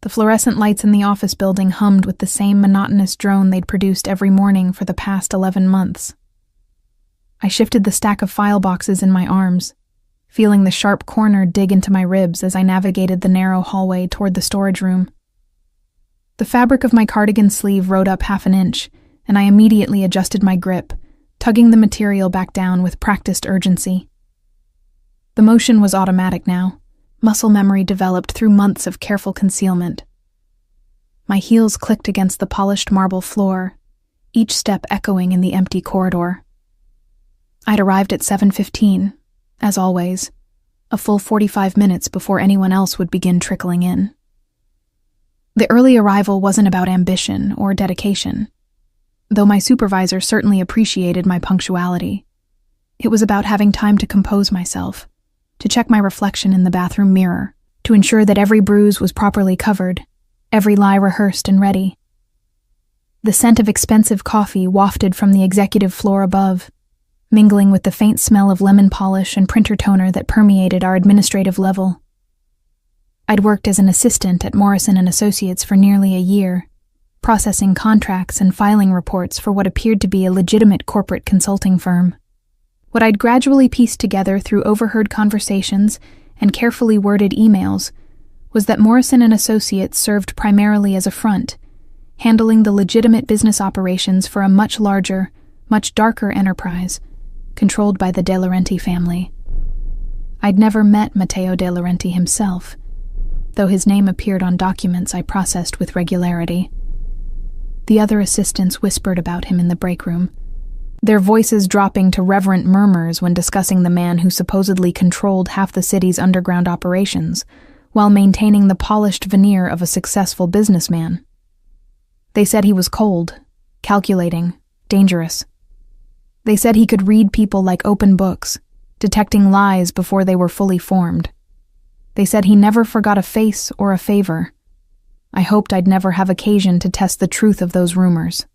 The fluorescent lights in the office building hummed with the same monotonous drone they'd produced every morning for the past 11 months. I shifted the stack of file boxes in my arms, feeling the sharp corner dig into my ribs as I navigated the narrow hallway toward the storage room. The fabric of my cardigan sleeve rode up half an inch, and I immediately adjusted my grip, tugging the material back down with practiced urgency. The motion was automatic now, muscle memory developed through months of careful concealment. My heels clicked against the polished marble floor, each step echoing in the empty corridor. I'd arrived at 7:15, as always, a full 45 minutes before anyone else would begin trickling in. The early arrival wasn't about ambition or dedication, though my supervisor certainly appreciated my punctuality. It was about having time to compose myself, to check my reflection in the bathroom mirror, to ensure that every bruise was properly covered, every lie rehearsed and ready. The scent of expensive coffee wafted from the executive floor above, mingling with the faint smell of lemon polish and printer toner that permeated our administrative level. I'd worked as an assistant at Morrison & Associates for nearly a year, processing contracts and filing reports for what appeared to be a legitimate corporate consulting firm. What I'd gradually pieced together through overheard conversations and carefully worded emails was that Morrison & Associates served primarily as a front, handling the legitimate business operations for a much larger, much darker enterprise, controlled by the De Laurenti family. I'd never met Matteo De Laurenti himself, though his name appeared on documents I processed with regularity. The other assistants whispered about him in the break room, their voices dropping to reverent murmurs when discussing the man who supposedly controlled half the city's underground operations, while maintaining the polished veneer of a successful businessman. They said he was cold, calculating, dangerous. They said he could read people like open books, detecting lies before they were fully formed. They said he never forgot a face or a favor. I hoped I'd never have occasion to test the truth of those rumors.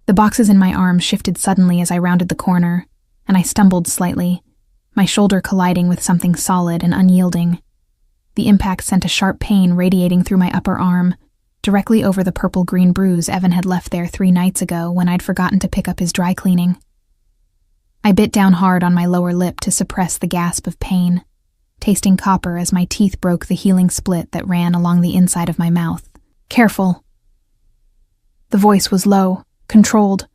The boxes in my arms shifted suddenly as I rounded the corner, and I stumbled slightly, my shoulder colliding with something solid and unyielding. The impact sent a sharp pain radiating through my upper arm, directly over the purple-green bruise Evan had left there 3 nights ago when I'd forgotten to pick up his dry cleaning. I bit down hard on my lower lip to suppress the gasp of pain, tasting copper as my teeth broke the healing split that ran along the inside of my mouth. "Careful." The voice was low, controlled,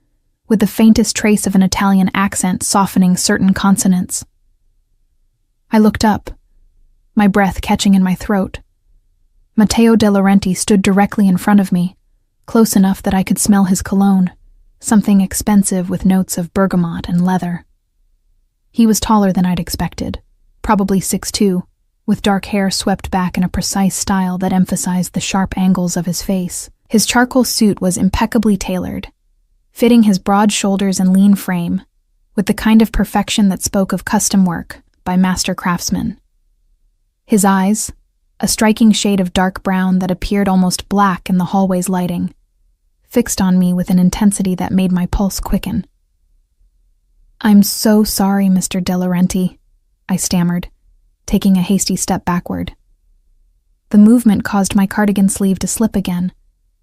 with the faintest trace of an Italian accent softening certain consonants. I looked up, my breath catching in my throat. Matteo De Laurenti stood directly in front of me, close enough that I could smell his cologne, something expensive with notes of bergamot and leather. He was taller than I'd expected, probably 6'2", with dark hair swept back in a precise style that emphasized the sharp angles of his face. His charcoal suit was impeccably tailored, fitting his broad shoulders and lean frame, with the kind of perfection that spoke of custom work by master craftsmen. His eyes, a striking shade of dark brown that appeared almost black in the hallway's lighting, fixed on me with an intensity that made my pulse quicken. "I'm so sorry, Mr. De Laurenti," I stammered, taking a hasty step backward. The movement caused my cardigan sleeve to slip again,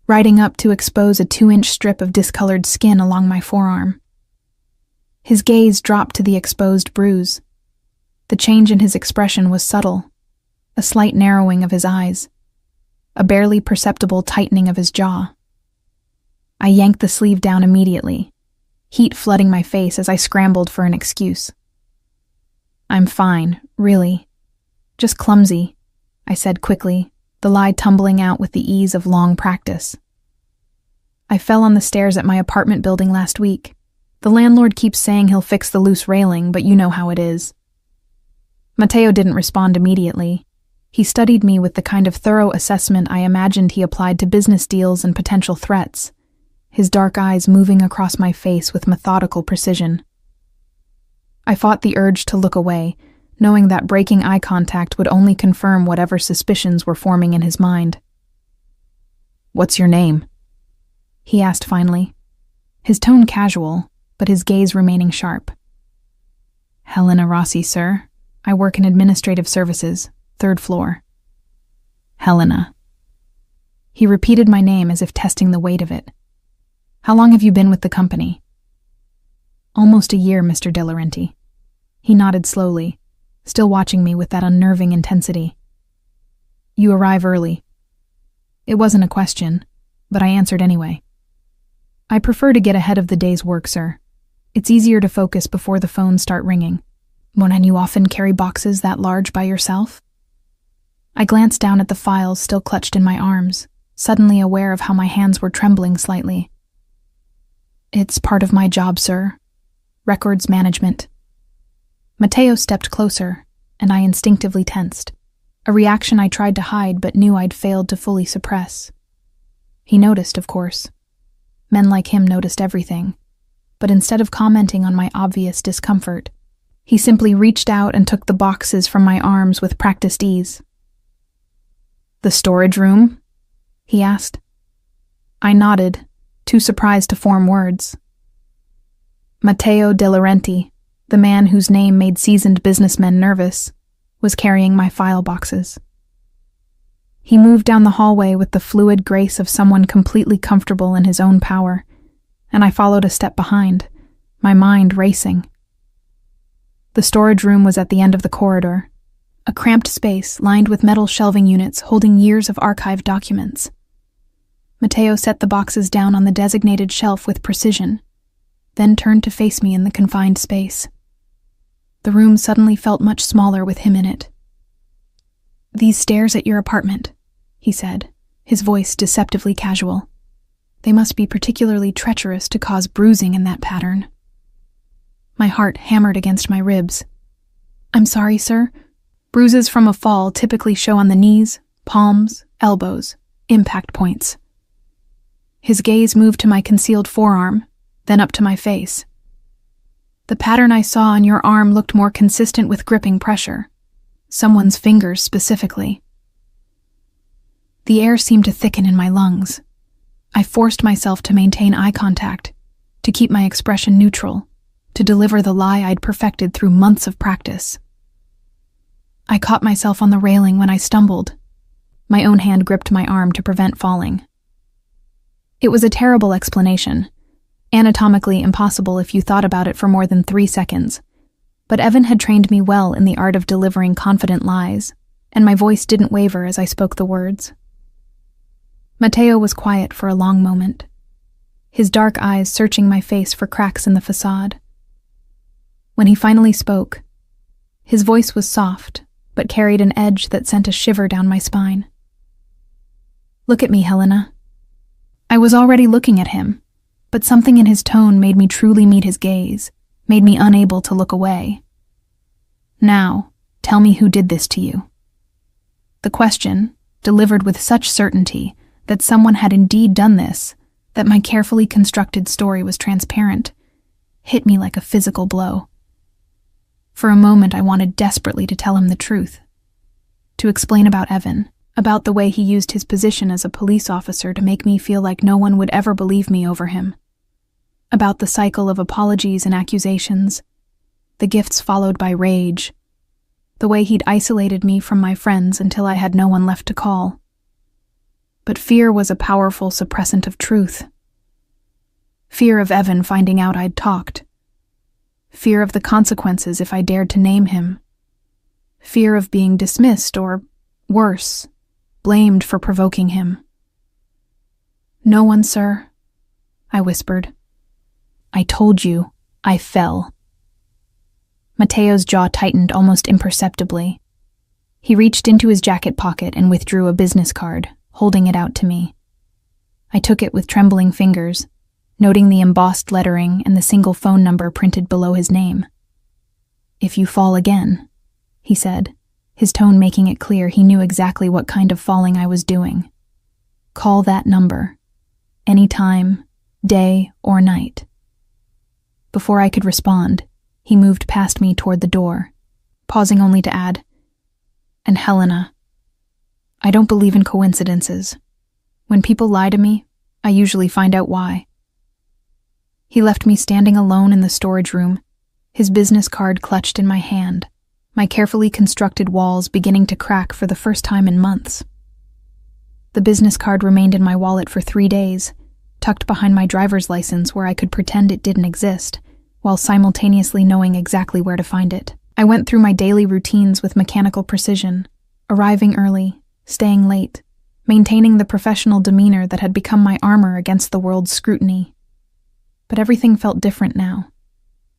riding up to expose a 2-inch strip of discolored skin along my forearm. His gaze dropped to the exposed bruise. The change in his expression was subtle, a slight narrowing of his eyes, a barely perceptible tightening of his jaw. I yanked the sleeve down immediately, heat flooding my face as I scrambled for an excuse. "I'm fine, really. Just clumsy," I said quickly, the lie tumbling out with the ease of long practice. "I fell on the stairs at my apartment building last week. The landlord keeps saying he'll fix the loose railing, but you know how it is." Matteo didn't respond immediately. He studied me with the kind of thorough assessment I imagined he applied to business deals and potential threats, his dark eyes moving across my face with methodical precision. I fought the urge to look away, knowing that breaking eye contact would only confirm whatever suspicions were forming in his mind. "What's your name?" he asked finally, his tone casual, but his gaze remaining sharp. "Helena Rossi, sir. I work in administrative services, 3rd floor." "Helena." He repeated my name as if testing the weight of it. How long have you been with the company? Almost a year, Mr. De Laurenti. He nodded slowly, still watching me with that unnerving intensity. You arrive early. It wasn't a question, but I answered anyway. I prefer to get ahead of the day's work, sir. It's easier to focus before the phones start ringing. And you often carry boxes that large by yourself? I glanced down at the files still clutched in my arms, suddenly aware of how my hands were trembling slightly. It's part of my job, sir. Records management. Matteo stepped closer, and I instinctively tensed, a reaction I tried to hide but knew I'd failed to fully suppress. He noticed, of course. Men like him noticed everything, but instead of commenting on my obvious discomfort, he simply reached out and took the boxes from my arms with practiced ease. The storage room? He asked. I nodded, too surprised to form words. Matteo De Laurenti, the man whose name made seasoned businessmen nervous, was carrying my file boxes. He moved down the hallway with the fluid grace of someone completely comfortable in his own power, and I followed a step behind, my mind racing. The storage room was at the end of the corridor, a cramped space lined with metal shelving units holding years of archived documents. Matteo set the boxes down on the designated shelf with precision, then turned to face me in the confined space. The room suddenly felt much smaller with him in it. These stairs at your apartment, he said, his voice deceptively casual. They must be particularly treacherous to cause bruising in that pattern. My heart hammered against my ribs. I'm sorry, sir. Bruises from a fall typically show on the knees, palms, elbows, impact points. His gaze moved to my concealed forearm, then up to my face. The pattern I saw on your arm looked more consistent with gripping pressure. Someone's fingers specifically. The air seemed to thicken in my lungs. I forced myself to maintain eye contact, to keep my expression neutral, to deliver the lie I'd perfected through months of practice. I caught myself on the railing when I stumbled. My own hand gripped my arm to prevent falling. It was a terrible explanation, anatomically impossible if you thought about it for more than 3 seconds. But Evan had trained me well in the art of delivering confident lies, and my voice didn't waver as I spoke the words. Matteo was quiet for a long moment, his dark eyes searching my face for cracks in the facade. When he finally spoke, his voice was soft, but carried an edge that sent a shiver down my spine. Look at me, Helena. I was already looking at him, but something in his tone made me truly meet his gaze, made me unable to look away. Now, tell me who did this to you. The question, delivered with such certainty that someone had indeed done this, that my carefully constructed story was transparent, hit me like a physical blow. For a moment I wanted desperately to tell him the truth, to explain about Evan, about the way he used his position as a police officer to make me feel like no one would ever believe me over him, about the cycle of apologies and accusations, the gifts followed by rage, the way he'd isolated me from my friends until I had no one left to call. But fear was a powerful suppressant of truth. Fear of Evan finding out I'd talked. Fear of the consequences if I dared to name him. Fear of being dismissed or, worse, blamed for provoking him. No one, sir, I whispered. I told you, I fell. Matteo's jaw tightened almost imperceptibly. He reached into his jacket pocket and withdrew a business card, holding it out to me. I took it with trembling fingers, noting the embossed lettering and the single phone number printed below his name. If you fall again, he said, his tone making it clear he knew exactly what kind of falling I was doing. Call that number, any time, day or night. Before I could respond, he moved past me toward the door, pausing only to add, and Helena, I don't believe in coincidences. When people lie to me, I usually find out why. He left me standing alone in the storage room, his business card clutched in my hand, my carefully constructed walls beginning to crack for the first time in months. The business card remained in my wallet for 3 days, tucked behind my driver's license where I could pretend it didn't exist, while simultaneously knowing exactly where to find it. I went through my daily routines with mechanical precision, arriving early, staying late, maintaining the professional demeanor that had become my armor against the world's scrutiny. But everything felt different now.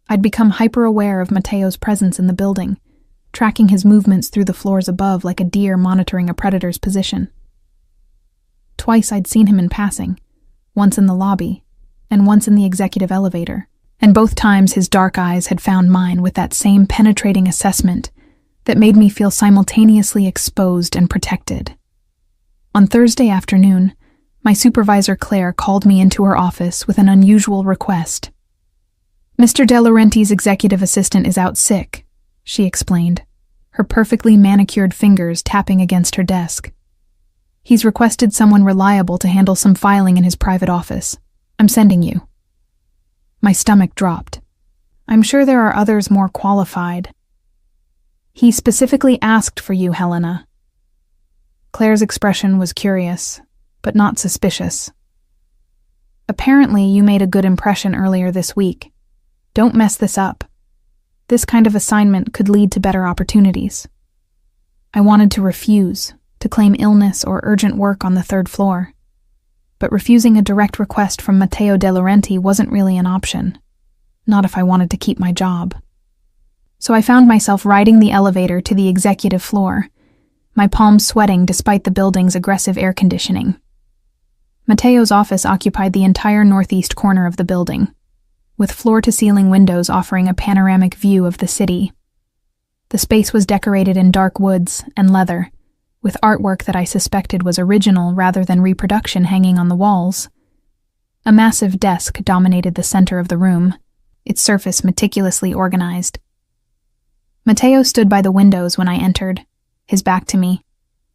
I'd become hyper-aware of Mateo's presence in the building, tracking his movements through the floors above like a deer monitoring a predator's position. Twice I'd seen him in passing, once in the lobby, and once in the executive elevator, and both times his dark eyes had found mine with that same penetrating assessment that made me feel simultaneously exposed and protected. On Thursday afternoon, my supervisor Claire called me into her office with an unusual request. "Mr. De Laurenti's executive assistant is out sick," she explained, her perfectly manicured fingers tapping against her desk. "He's requested someone reliable to handle some filing in his private office. I'm sending you." My stomach dropped. "I'm sure there are others more qualified." "He specifically asked for you, Helena." Claire's expression was curious, but not suspicious. "Apparently, you made a good impression earlier this week. Don't mess this up. This kind of assignment could lead to better opportunities." I wanted to refuse, to claim illness or urgent work on the 3rd floor. But refusing a direct request from Matteo De Laurenti wasn't really an option. Not if I wanted to keep my job. So I found myself riding the elevator to the executive floor, my palms sweating despite the building's aggressive air conditioning. Matteo's office occupied the entire northeast corner of the building, with floor-to-ceiling windows offering a panoramic view of the city. The space was decorated in dark woods and leather, with artwork that I suspected was original rather than reproduction hanging on the walls. A massive desk dominated the center of the room, its surface meticulously organized. Matteo stood by the windows when I entered, his back to me,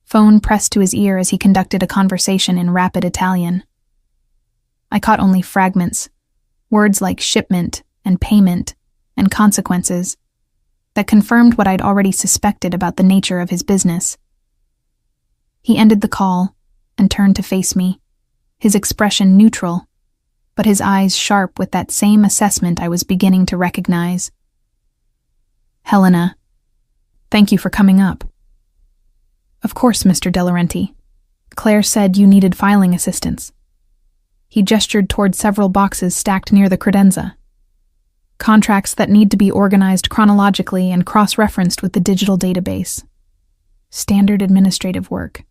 phone pressed to his ear as he conducted a conversation in rapid Italian. I caught only fragments, words like shipment and payment and consequences, that confirmed what I'd already suspected about the nature of his business. He ended the call and turned to face me, his expression neutral, but his eyes sharp with that same assessment I was beginning to recognize. "Helena, thank you for coming up." "Of course, Mr. De Laurenti. Claire said you needed filing assistance." He gestured toward several boxes stacked near the credenza. "Contracts that need to be organized chronologically and cross-referenced with the digital database. Standard administrative work,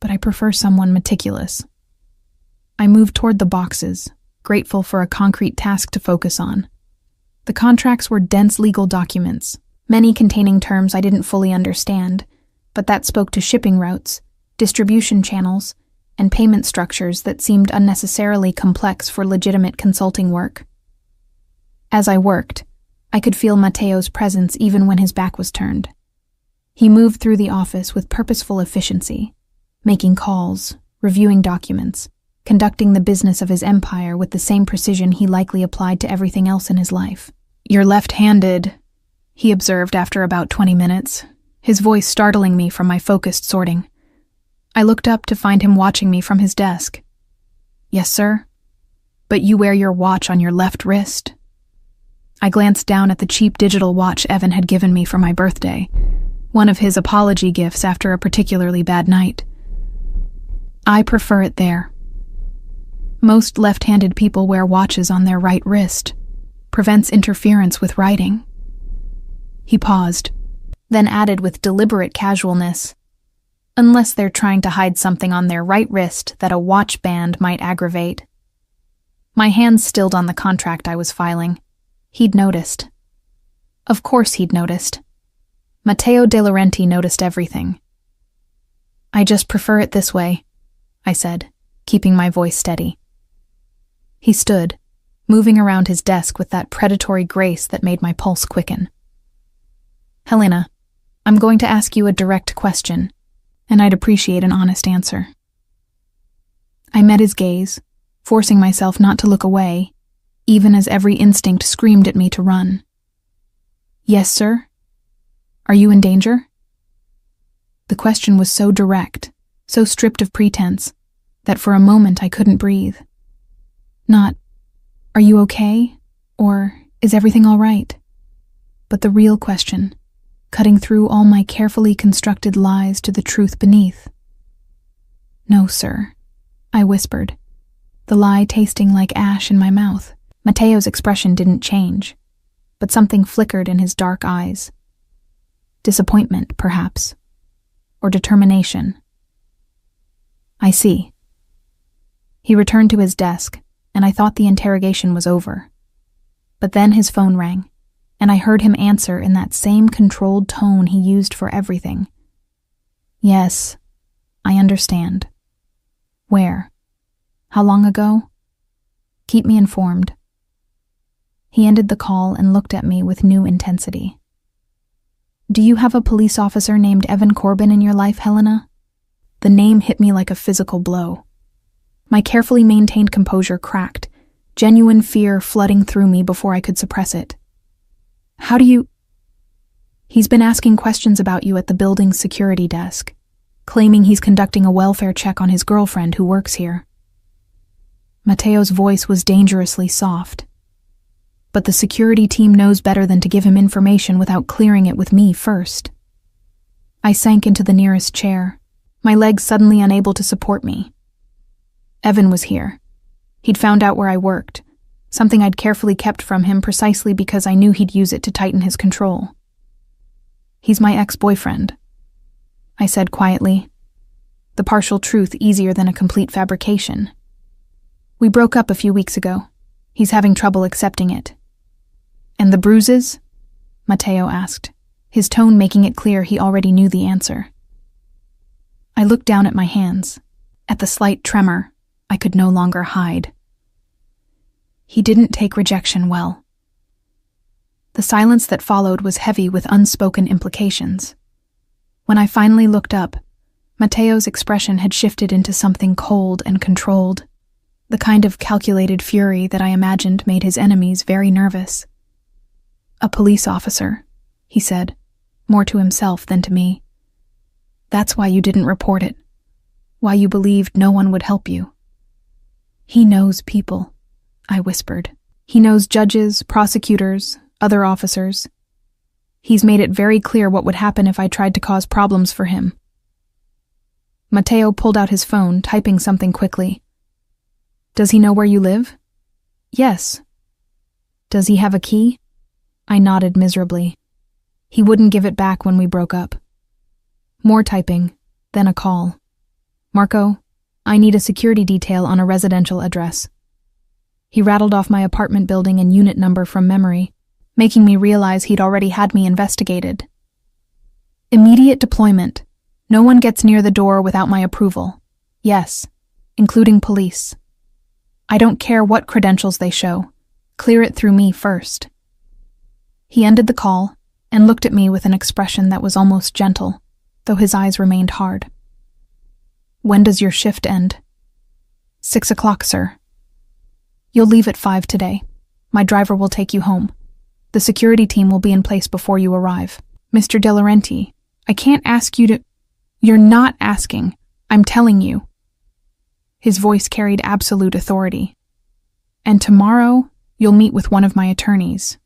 but I prefer someone meticulous." I moved toward the boxes, grateful for a concrete task to focus on. The contracts were dense legal documents, many containing terms I didn't fully understand, but that spoke to shipping routes, distribution channels, and payment structures that seemed unnecessarily complex for legitimate consulting work. As I worked, I could feel Matteo's presence even when his back was turned. He moved through the office with purposeful efficiency, making calls, reviewing documents, conducting the business of his empire with the same precision he likely applied to everything else in his life. "You're left-handed," he observed after about 20 minutes, his voice startling me from my focused sorting. I looked up to find him watching me from his desk. "Yes, sir? But you wear your watch on your left wrist." I glanced down at the cheap digital watch Evan had given me for my birthday, one of his apology gifts after a particularly bad night. "I prefer it there. Most left-handed people wear watches on their right wrist. Prevents interference with writing." He paused, then added with deliberate casualness, "Unless they're trying to hide something on their right wrist that a watch band might aggravate." My hands stilled on the contract I was filing. He'd noticed. Of course he'd noticed. Matteo De Laurenti noticed everything. "I just prefer it this way," I said, keeping my voice steady. He stood, moving around his desk with that predatory grace that made my pulse quicken. "Helena, I'm going to ask you a direct question, and I'd appreciate an honest answer." I met his gaze, forcing myself not to look away, even as every instinct screamed at me to run. "Yes, sir? Are you in danger?" The question was so direct, so stripped of pretense that for a moment I couldn't breathe. Not, "Are you okay?" or "Is everything all right?" but the real question, cutting through all my carefully constructed lies to the truth beneath. "No, sir," I whispered, the lie tasting like ash in my mouth. Mateo's expression didn't change, but something flickered in his dark eyes. Disappointment, perhaps, or determination. "I see." He returned to his desk, and I thought the interrogation was over. But then his phone rang, and I heard him answer in that same controlled tone he used for everything. "Yes, I understand." "Where? How long ago?" "Keep me informed." He ended the call and looked at me with new intensity. "Do you have a police officer named Evan Corbin in your life, Helena?" The name hit me like a physical blow. My carefully maintained composure cracked, genuine fear flooding through me before I could suppress it. "How do you—" "He's been asking questions about you at the building's security desk, claiming he's conducting a welfare check on his girlfriend who works here." Mateo's voice was dangerously soft. "But the security team knows better than to give him information without clearing it with me first." I sank into the nearest chair, my legs suddenly unable to support me. Evan was here. He'd found out where I worked, something I'd carefully kept from him precisely because I knew he'd use it to tighten his control. "He's my ex-boyfriend," I said quietly, the partial truth easier than a complete fabrication. "We broke up a few weeks ago. He's having trouble accepting it." "And the bruises?" Mateo asked, his tone making it clear he already knew the answer. I looked down at my hands, at the slight tremor I could no longer hide. He didn't take rejection well. The silence that followed was heavy with unspoken implications. When I finally looked up, Mateo's expression had shifted into something cold and controlled, the kind of calculated fury that I imagined made his enemies very nervous. "A police officer," he said, more to himself than to me. "That's why you didn't report it, why you believed no one would help you." "He knows people," I whispered. "He knows judges, prosecutors, other officers. He's made it very clear what would happen if I tried to cause problems for him." Mateo pulled out his phone, typing something quickly. "Does he know where you live?" "Yes." "Does he have a key?" I nodded miserably. He wouldn't give it back when we broke up. More typing, then a call. "Marco, I need a security detail on a residential address." He rattled off my apartment building and unit number from memory, making me realize he'd already had me investigated. "Immediate deployment. No one gets near the door without my approval. Yes, including police. I don't care what credentials they show. Clear it through me first." He ended the call and looked at me with an expression that was almost gentle, though his eyes remained hard. "When does your shift end?" 6 o'clock, sir." "You'll leave at 5 today. My driver will take you home. The security team will be in place before you arrive." "Mr. De Laurenti, I can't ask you to—" "You're not asking. I'm telling you." His voice carried absolute authority. "And tomorrow, you'll meet with one of my attorneys.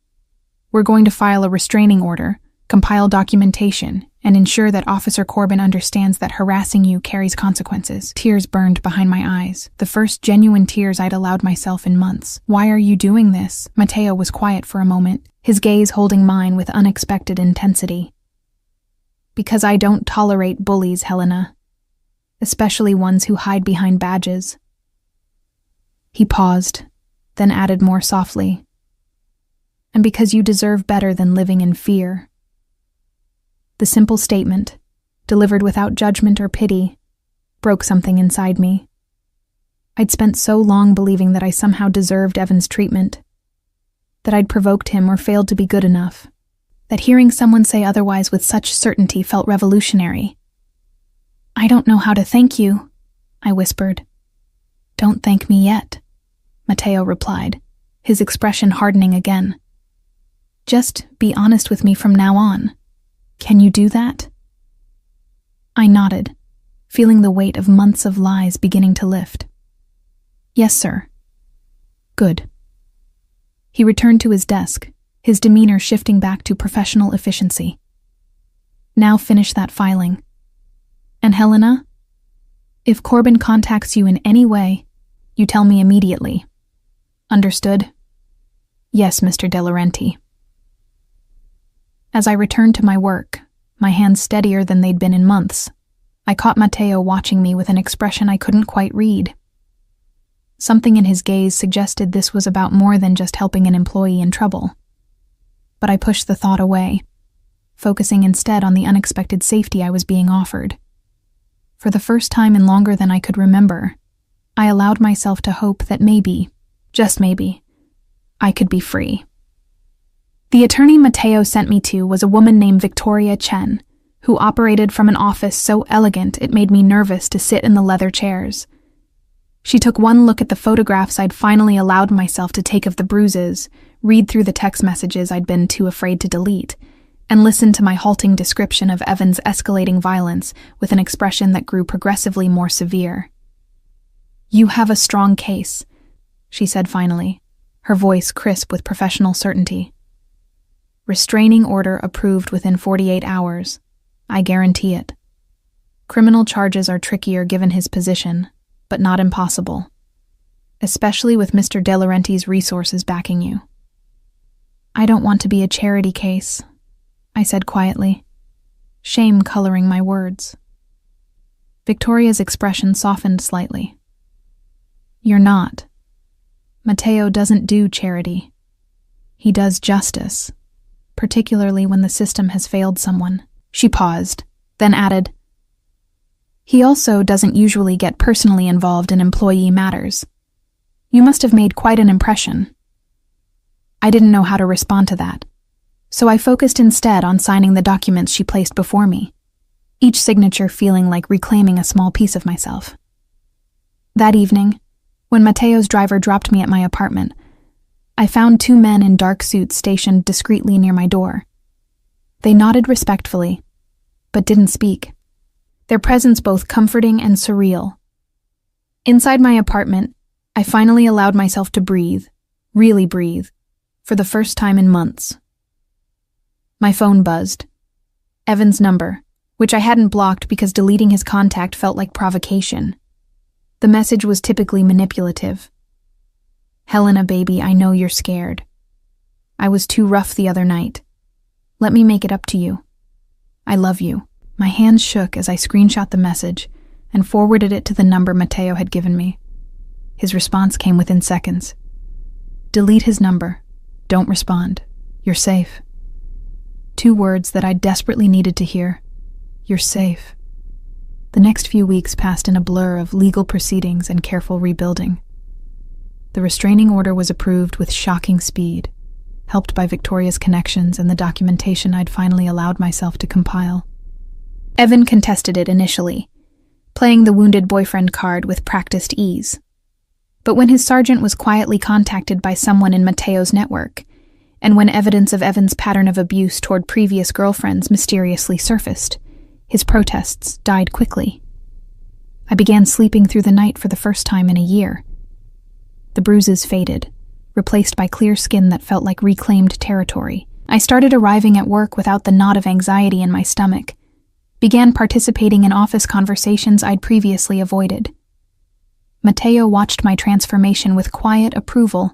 We're going to file a restraining order, compile documentation, and ensure that Officer Corbin understands that harassing you carries consequences." Tears burned behind my eyes, the first genuine tears I'd allowed myself in months. "Why are you doing this?" Mateo was quiet for a moment, his gaze holding mine with unexpected intensity. "Because I don't tolerate bullies, Helena, especially ones who hide behind badges." He paused, then added more softly, "And because you deserve better than living in fear." The simple statement, delivered without judgment or pity, broke something inside me. I'd spent so long believing that I somehow deserved Evan's treatment, that I'd provoked him or failed to be good enough, that hearing someone say otherwise with such certainty felt revolutionary. "I don't know how to thank you," I whispered. "Don't thank me yet," Mateo replied, his expression hardening again. "Just be honest with me from now on. Can you do that?" I nodded, feeling the weight of months of lies beginning to lift. "Yes, sir." "Good." He returned to his desk, his demeanor shifting back to professional efficiency. "Now finish that filing. And Helena, if Corbin contacts you in any way, you tell me immediately. Understood?" "Yes, Mr. De Laurenti." As I returned to my work, my hands steadier than they'd been in months, I caught Matteo watching me with an expression I couldn't quite read. Something in his gaze suggested this was about more than just helping an employee in trouble. But I pushed the thought away, focusing instead on the unexpected safety I was being offered. For the first time in longer than I could remember, I allowed myself to hope that maybe, just maybe, I could be free. The attorney Matteo sent me to was a woman named Victoria Chen, who operated from an office so elegant it made me nervous to sit in the leather chairs. She took one look at the photographs I'd finally allowed myself to take of the bruises, read through the text messages I'd been too afraid to delete, and listened to my halting description of Evan's escalating violence with an expression that grew progressively more severe. "You have a strong case," she said finally, her voice crisp with professional certainty. "Restraining order approved within 48 hours. I guarantee it. Criminal charges are trickier given his position, but not impossible, especially with Mr. De Laurenti's resources backing you." "I don't want to be a charity case," I said quietly, shame coloring my words. Victoria's expression softened slightly. "You're not. Matteo doesn't do charity. He does justice, particularly when the system has failed someone." She paused, then added, "He also doesn't usually get personally involved in employee matters. You must have made quite an impression." I didn't know how to respond to that, so I focused instead on signing the documents she placed before me, each signature feeling like reclaiming a small piece of myself. That evening, when Matteo's driver dropped me at my apartment, I found two men in dark suits stationed discreetly near my door. They nodded respectfully, but didn't speak, their presence both comforting and surreal. Inside my apartment, I finally allowed myself to breathe, really breathe, for the first time in months. My phone buzzed. Evan's number, which I hadn't blocked because deleting his contact felt like provocation. The message was typically manipulative. "Helena, baby, I know you're scared. I was too rough the other night. Let me make it up to you. I love you." My hands shook as I screenshot the message and forwarded it to the number Matteo had given me. His response came within seconds. "Delete his number. Don't respond. You're safe." Two words that I desperately needed to hear. You're safe. The next few weeks passed in a blur of legal proceedings and careful rebuilding. The restraining order was approved with shocking speed, helped by Victoria's connections and the documentation I'd finally allowed myself to compile. Evan contested it initially, playing the wounded boyfriend card with practiced ease. But when his sergeant was quietly contacted by someone in Matteo's network, and when evidence of Evan's pattern of abuse toward previous girlfriends mysteriously surfaced, his protests died quickly. I began sleeping through the night for the first time in a year. The bruises faded, replaced by clear skin that felt like reclaimed territory. I started arriving at work without the knot of anxiety in my stomach, began participating in office conversations I'd previously avoided. Matteo watched my transformation with quiet approval,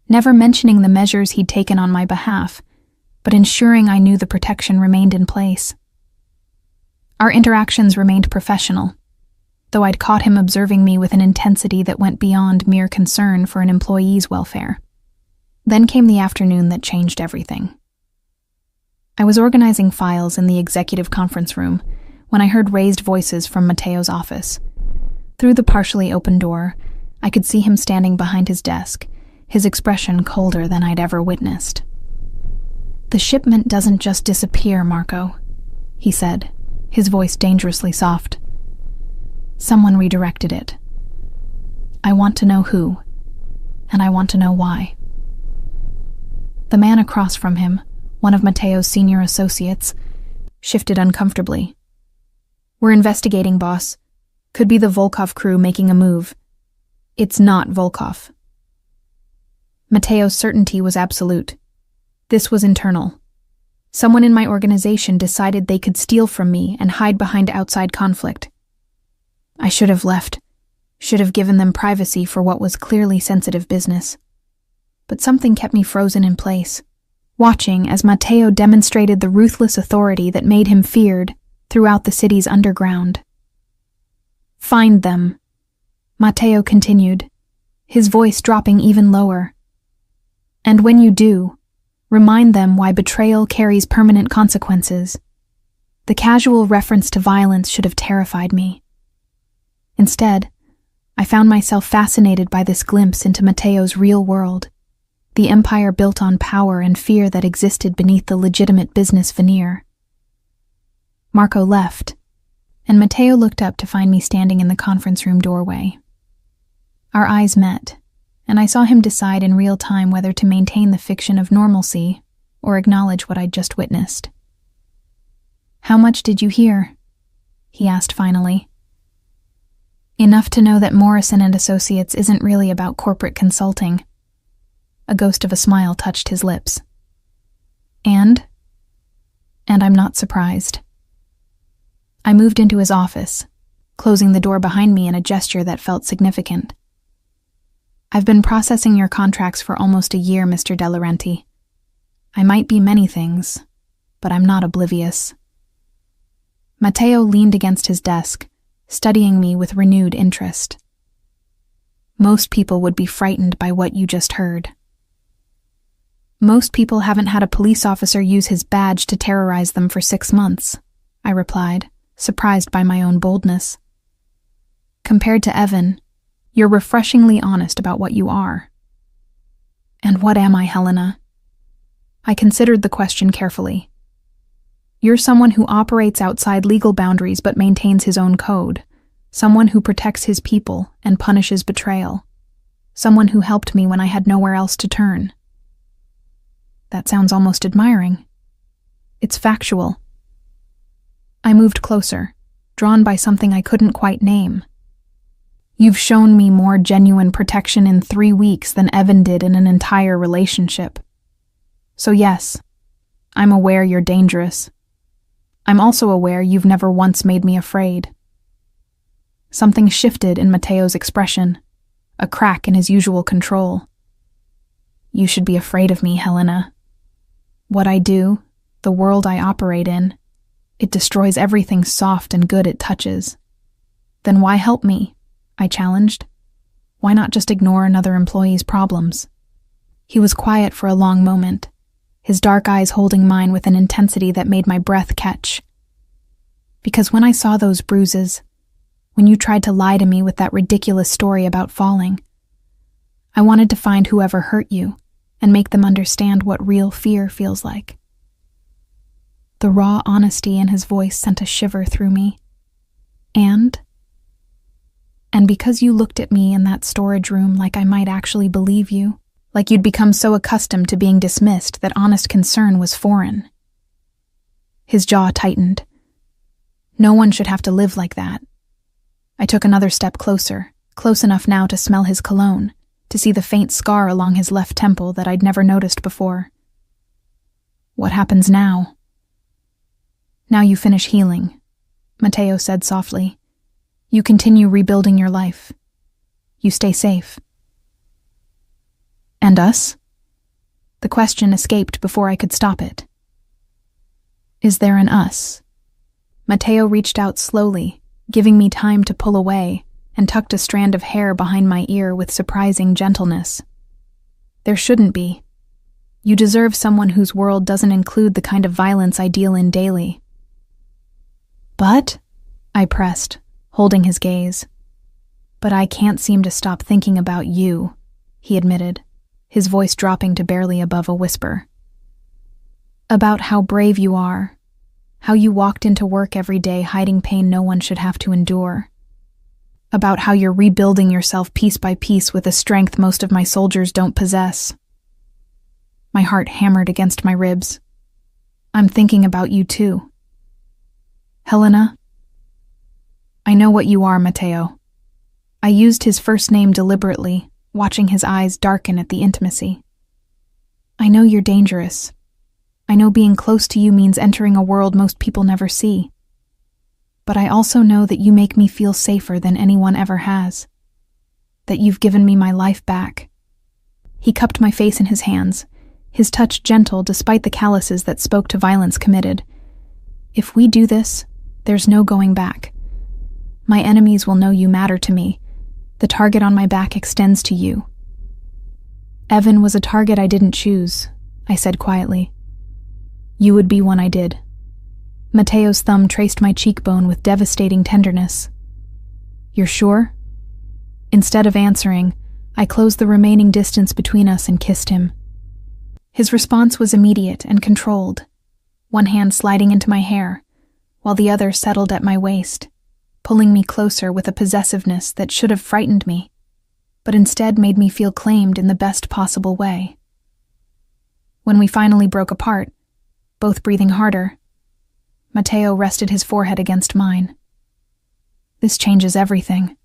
never mentioning the measures he'd taken on my behalf, but ensuring I knew the protection remained in place. Our interactions remained professional, though I'd caught him observing me with an intensity that went beyond mere concern for an employee's welfare. Then came the afternoon that changed everything. I was organizing files in the executive conference room when I heard raised voices from Matteo's office. Through the partially open door, I could see him standing behind his desk, his expression colder than I'd ever witnessed. "The shipment doesn't just disappear, Marco," he said, his voice dangerously soft. "Someone redirected it. I want to know who, and I want to know why." The man across from him, one of Matteo's senior associates, shifted uncomfortably. We're investigating, boss. Could be the Volkov crew making a move. It's not Volkov. Mateo's certainty was absolute. This was internal. Someone in my organization decided they could steal from me and hide behind outside conflict. I should have left. Should have given them privacy for what was clearly sensitive business. But something kept me frozen in place, watching as Mateo demonstrated the ruthless authority that made him feared throughout the city's underground. Find them, Mateo continued, his voice dropping even lower. And when you do, remind them why betrayal carries permanent consequences. The casual reference to violence should have terrified me. Instead, I found myself fascinated by this glimpse into Mateo's real world, the empire built on power and fear that existed beneath the legitimate business veneer. Marco left, and Mateo looked up to find me standing in the conference room doorway. Our eyes met, and I saw him decide in real time whether to maintain the fiction of normalcy or acknowledge what I'd just witnessed. "How much did you hear?" he asked finally. "Enough to know that Morrison and Associates isn't really about corporate consulting." A ghost of a smile touched his lips. And I'm not surprised. I moved into his office, closing the door behind me in a gesture that felt significant. "I've been processing your contracts for almost a year, Mr. De Laurenti. I might be many things, but I'm not oblivious." Mateo leaned against his desk, studying me with renewed interest. "Most people would be frightened by what you just heard." "Most people haven't had a police officer use his badge to terrorize them for 6 months, I replied, surprised by my own boldness. "Compared to Evan, you're refreshingly honest about what you are." "And what am I, Helena?" I considered the question carefully. "You're someone who operates outside legal boundaries but maintains his own code, someone who protects his people and punishes betrayal, someone who helped me when I had nowhere else to turn." That sounds almost admiring. It's factual. I moved closer, drawn by something I couldn't quite name. "You've shown me more genuine protection in 3 weeks than Evan did in an entire relationship. So yes, I'm aware you're dangerous. I'm also aware you've never once made me afraid." Something shifted in Mateo's expression, a crack in his usual control. "You should be afraid of me, Helena. What I do, the world I operate in, it destroys everything soft and good it touches. Then why help me?" I challenged. "Why not just ignore another employee's problems?" He was quiet for a long moment, his dark eyes holding mine with an intensity that made my breath catch. "Because when I saw those bruises, when you tried to lie to me with that ridiculous story about falling, I wanted to find whoever hurt you and make them understand what real fear feels like." The raw honesty in his voice sent a shiver through me. And because you looked at me in that storage room like I might actually believe you, like you'd become so accustomed to being dismissed that honest concern was foreign." His jaw tightened. No one should have to live like that. I took another step closer, close enough now to smell his cologne, to see the faint scar along his left temple that I'd never noticed before. "What happens now?" "Now you finish healing," Mateo said softly. "You continue rebuilding your life. You stay safe." "And us?" The question escaped before I could stop it. "Is there an us?" Mateo reached out slowly, giving me time to pull away, and tucked a strand of hair behind my ear with surprising gentleness. "There shouldn't be. You deserve someone whose world doesn't include the kind of violence I deal in daily." "But," I pressed, holding his gaze. "But I can't seem to stop thinking about you," he admitted, his voice dropping to barely above a whisper. "About how brave you are, how you walked into work every day hiding pain no one should have to endure. About how you're rebuilding yourself piece by piece with a strength most of my soldiers don't possess." My heart hammered against my ribs. "I'm thinking about you too." "Helena, I know what you are, Matteo. I used his first name deliberately, watching his eyes darken at the intimacy. I know you're dangerous. I know being close to you means entering a world most people never see. But I also know that you make me feel safer than anyone ever has. That you've given me my life back. He cupped my face in his hands, his touch gentle despite the calluses that spoke to violence committed. If we do this, there's no going back. My enemies will know you matter to me. The target on my back extends to you. Evan was a target I didn't choose, I said quietly. You would be one I did. Matteo's thumb traced my cheekbone with devastating tenderness. You're sure? Instead of answering, I closed the remaining distance between us and kissed him. His response was immediate and controlled, one hand sliding into my hair, while the other settled at my waist, pulling me closer with a possessiveness that should have frightened me, but instead made me feel claimed in the best possible way. When we finally broke apart, both breathing harder, Matteo rested his forehead against mine. This changes everything.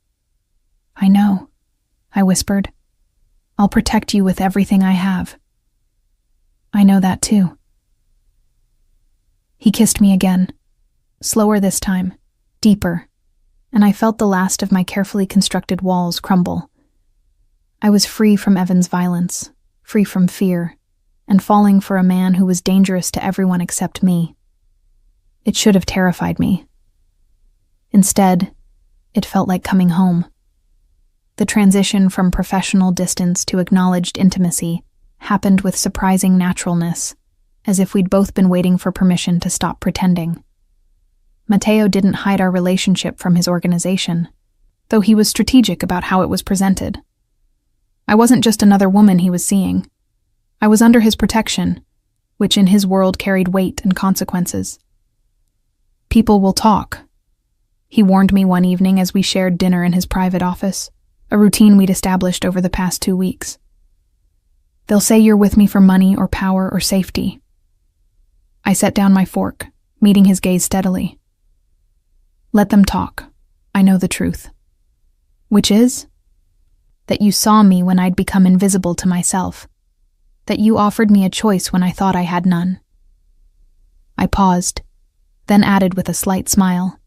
I know, I whispered. I'll protect you with everything I have. I know that too. He kissed me again, slower this time, deeper, and I felt the last of my carefully constructed walls crumble. I was free from Evan's violence, free from fear, and falling for a man who was dangerous to everyone except me. It should have terrified me. Instead, it felt like coming home. The transition from professional distance to acknowledged intimacy happened with surprising naturalness, as if we'd both been waiting for permission to stop pretending. Matteo didn't hide our relationship from his organization, though he was strategic about how it was presented. I wasn't just another woman he was seeing. I was under his protection, which in his world carried weight and consequences. People will talk, he warned me one evening as we shared dinner in his private office, a routine we'd established over the past 2 weeks. They'll say you're with me for money or power or safety. I set down my fork, meeting his gaze steadily. Let them talk. I know the truth. Which is? That you saw me when I'd become invisible to myself. That you offered me a choice when I thought I had none. I paused, then added with a slight smile.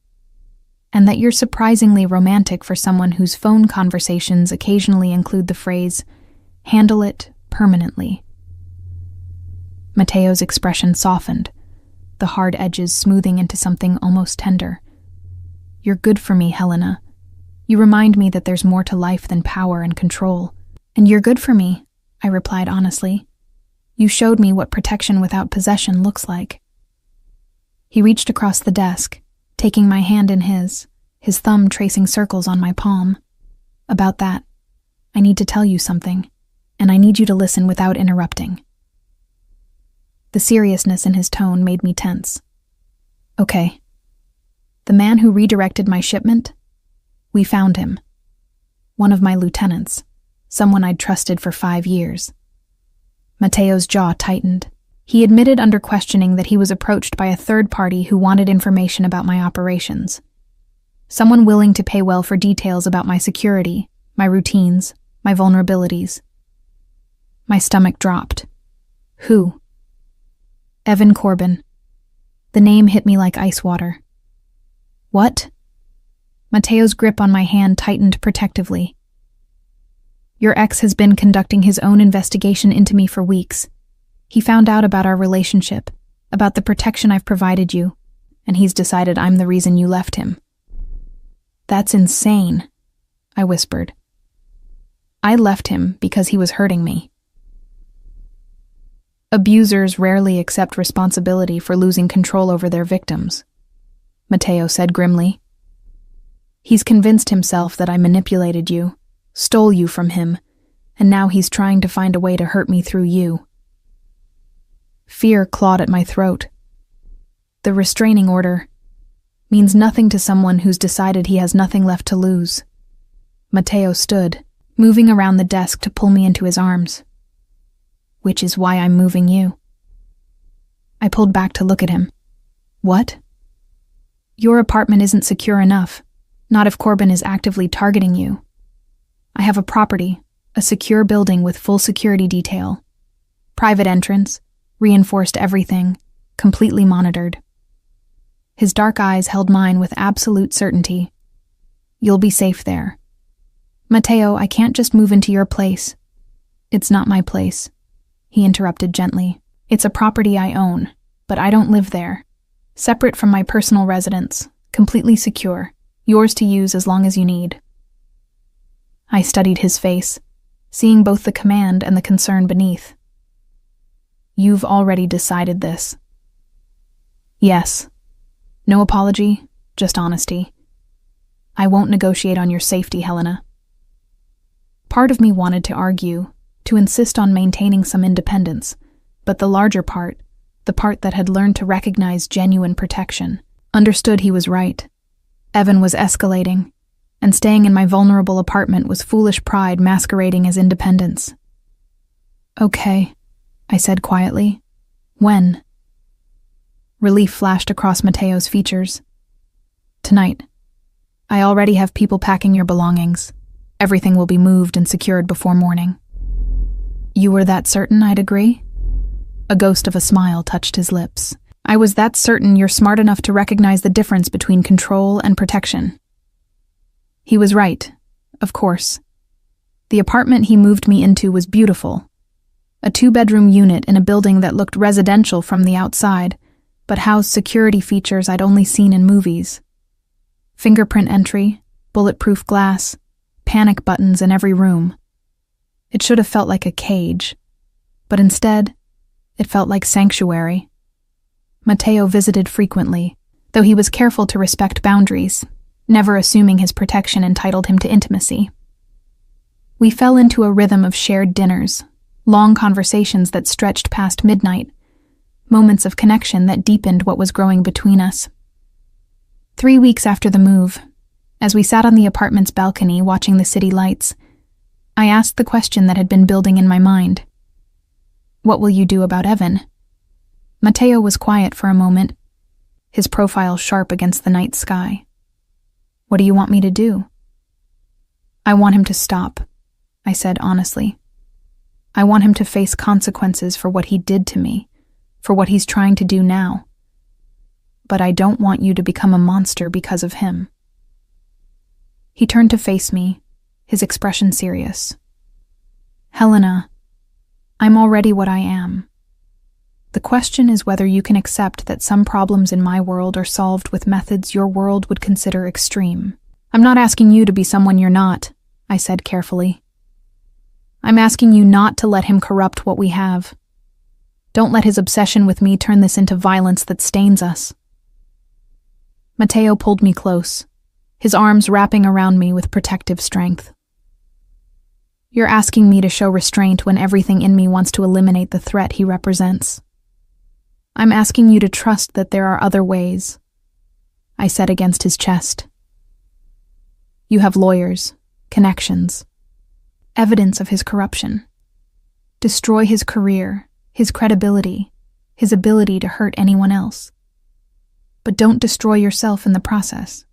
And that you're surprisingly romantic for someone whose phone conversations occasionally include the phrase, handle it permanently. Matteo's expression softened, the hard edges smoothing into something almost tender. You're good for me, Helena. You remind me that there's more to life than power and control. And you're good for me, I replied honestly. You showed me what protection without possession looks like. He reached across the desk, taking my hand in his thumb tracing circles on my palm. About that, I need to tell you something, and I need you to listen without interrupting. The seriousness in his tone made me tense. Okay. The man who redirected my shipment? We found him. One of my lieutenants, someone I'd trusted for 5 years. Matteo's jaw tightened. He admitted under questioning that he was approached by a third party who wanted information about my operations. Someone willing to pay well for details about my security, my routines, my vulnerabilities. My stomach dropped. Who? Evan Corbin. The name hit me like ice water. What? Matteo's grip on my hand tightened protectively. Your ex has been conducting his own investigation into me for weeks. He found out about our relationship, about the protection I've provided you, and he's decided I'm the reason you left him. That's insane, I whispered. I left him because he was hurting me. Abusers rarely accept responsibility for losing control over their victims, Matteo said grimly. He's convinced himself that I manipulated you, stole you from him, and now he's trying to find a way to hurt me through you. Fear clawed at my throat. The restraining order means nothing to someone who's decided he has nothing left to lose. Matteo stood, moving around the desk to pull me into his arms. Which is why I'm moving you. I pulled back to look at him. What? Your apartment isn't secure enough. Not if Corbin is actively targeting you. I have a property, a secure building with full security detail. Private entrance, reinforced everything, completely monitored. His dark eyes held mine with absolute certainty. You'll be safe there. Matteo, I can't just move into your place. It's not my place, he interrupted gently. It's a property I own, but I don't live there. Separate from my personal residence, completely secure, yours to use as long as you need. I studied his face, seeing both the command and the concern beneath. You've already decided this. Yes. No apology, just honesty. I won't negotiate on your safety, Helena. Part of me wanted to argue, to insist on maintaining some independence, but the larger part, the part that had learned to recognize genuine protection, understood he was right. Evan was escalating, and staying in my vulnerable apartment was foolish pride masquerading as independence. Okay, I said quietly. When? Relief flashed across Matteo's features. Tonight. I already have people packing your belongings. Everything will be moved and secured before morning. You were that certain I'd agree? A ghost of a smile touched his lips. I was that certain you're smart enough to recognize the difference between control and protection. He was right, of course. The apartment he moved me into was beautiful. A 2-bedroom unit in a building that looked residential from the outside, but housed security features I'd only seen in movies. Fingerprint entry, bulletproof glass, panic buttons in every room. It should have felt like a cage, but instead, it felt like sanctuary. Matteo visited frequently, though he was careful to respect boundaries, never assuming his protection entitled him to intimacy. We fell into a rhythm of shared dinners, long conversations that stretched past midnight, moments of connection that deepened what was growing between us. 3 weeks after the move, as we sat on the apartment's balcony watching the city lights, I asked the question that had been building in my mind. What will you do about Evan? Matteo was quiet for a moment, his profile sharp against the night sky. What do you want me to do? I want him to stop, I said honestly. I want him to face consequences for what he did to me, for what he's trying to do now. But I don't want you to become a monster because of him. He turned to face me, his expression serious. Helena, I'm already what I am. The question is whether you can accept that some problems in my world are solved with methods your world would consider extreme. I'm not asking you to be someone you're not, I said carefully. I'm asking you not to let him corrupt what we have. Don't let his obsession with me turn this into violence that stains us. Matteo pulled me close, his arms wrapping around me with protective strength. You're asking me to show restraint when everything in me wants to eliminate the threat he represents. I'm asking you to trust that there are other ways, I said against his chest. You have lawyers, connections, evidence of his corruption. Destroy his career, his credibility, his ability to hurt anyone else. But don't destroy yourself in the process.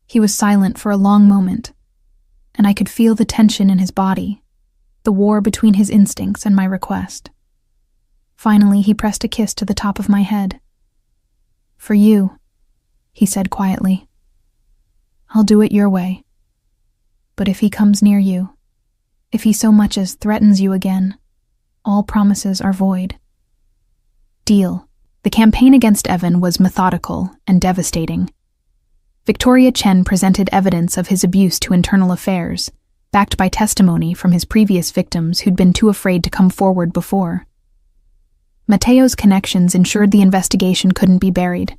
He was silent for a long moment, and I could feel the tension in his body, the war between his instincts and my request. Finally, he pressed a kiss to the top of my head. For you, he said quietly. I'll do it your way. But if he comes near you, if he so much as threatens you again, all promises are void. Deal. The campaign against Evan was methodical and devastating. Victoria Chen presented evidence of his abuse to internal affairs, backed by testimony from his previous victims who'd been too afraid to come forward before. Matteo's connections ensured the investigation couldn't be buried.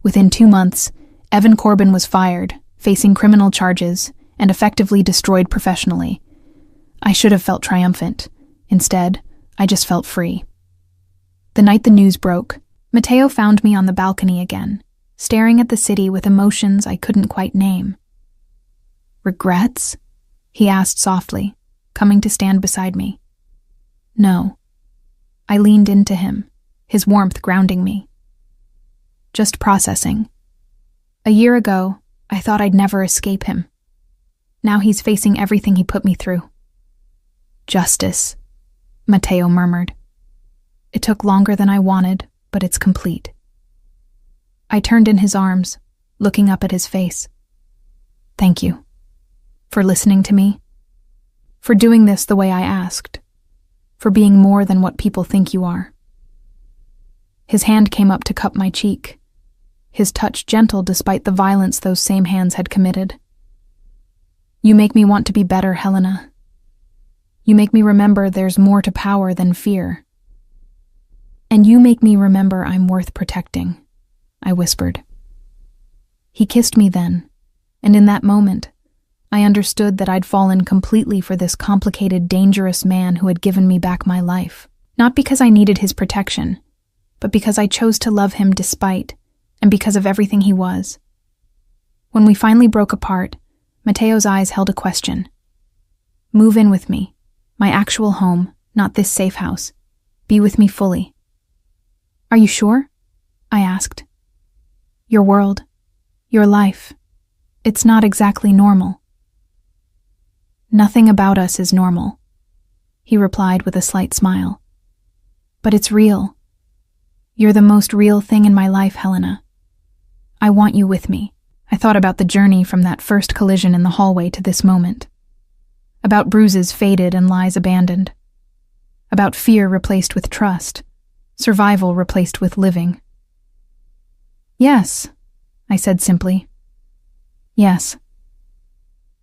Within 2 months, Evan Corbin was fired, facing criminal charges, and effectively destroyed professionally. I should have felt triumphant. Instead, I just felt free. The night the news broke, Matteo found me on the balcony again, staring at the city with emotions I couldn't quite name. Regrets? He asked softly, coming to stand beside me. No. I leaned into him, his warmth grounding me. Just processing. A year ago, I thought I'd never escape him. Now he's facing everything he put me through. Justice, Matteo murmured. It took longer than I wanted, but it's complete. I turned in his arms, looking up at his face. Thank you. For listening to me. For doing this the way I asked. For being more than what people think you are. His hand came up to cup my cheek, his touch gentle despite the violence those same hands had committed. You make me want to be better, Helena. You make me remember there's more to power than fear. And you make me remember I'm worth protecting, I whispered. He kissed me then, and in that moment, I understood that I'd fallen completely for this complicated, dangerous man who had given me back my life. Not because I needed his protection, but because I chose to love him despite, and because of everything he was. When we finally broke apart, Matteo's eyes held a question. Move in with me, my actual home, not this safe house. Be with me fully. Are you sure? I asked. Your world, your life, it's not exactly normal. Nothing about us is normal, he replied with a slight smile. But it's real. You're the most real thing in my life, Helena. I want you with me. I thought about the journey from that first collision in the hallway to this moment. About bruises faded and lies abandoned. About fear replaced with trust. Survival replaced with living. Yes, I said simply. Yes.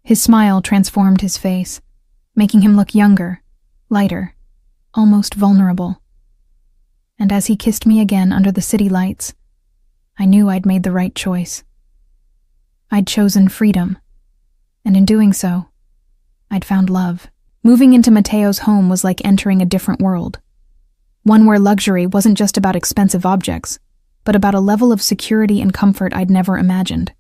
His smile transformed his face, making him look younger, lighter, almost vulnerable. And as he kissed me again under the city lights, I knew I'd made the right choice. I'd chosen freedom, and in doing so, I'd found love. Moving into Matteo's home was like entering a different world. One where luxury wasn't just about expensive objects, but about a level of security and comfort I'd never imagined.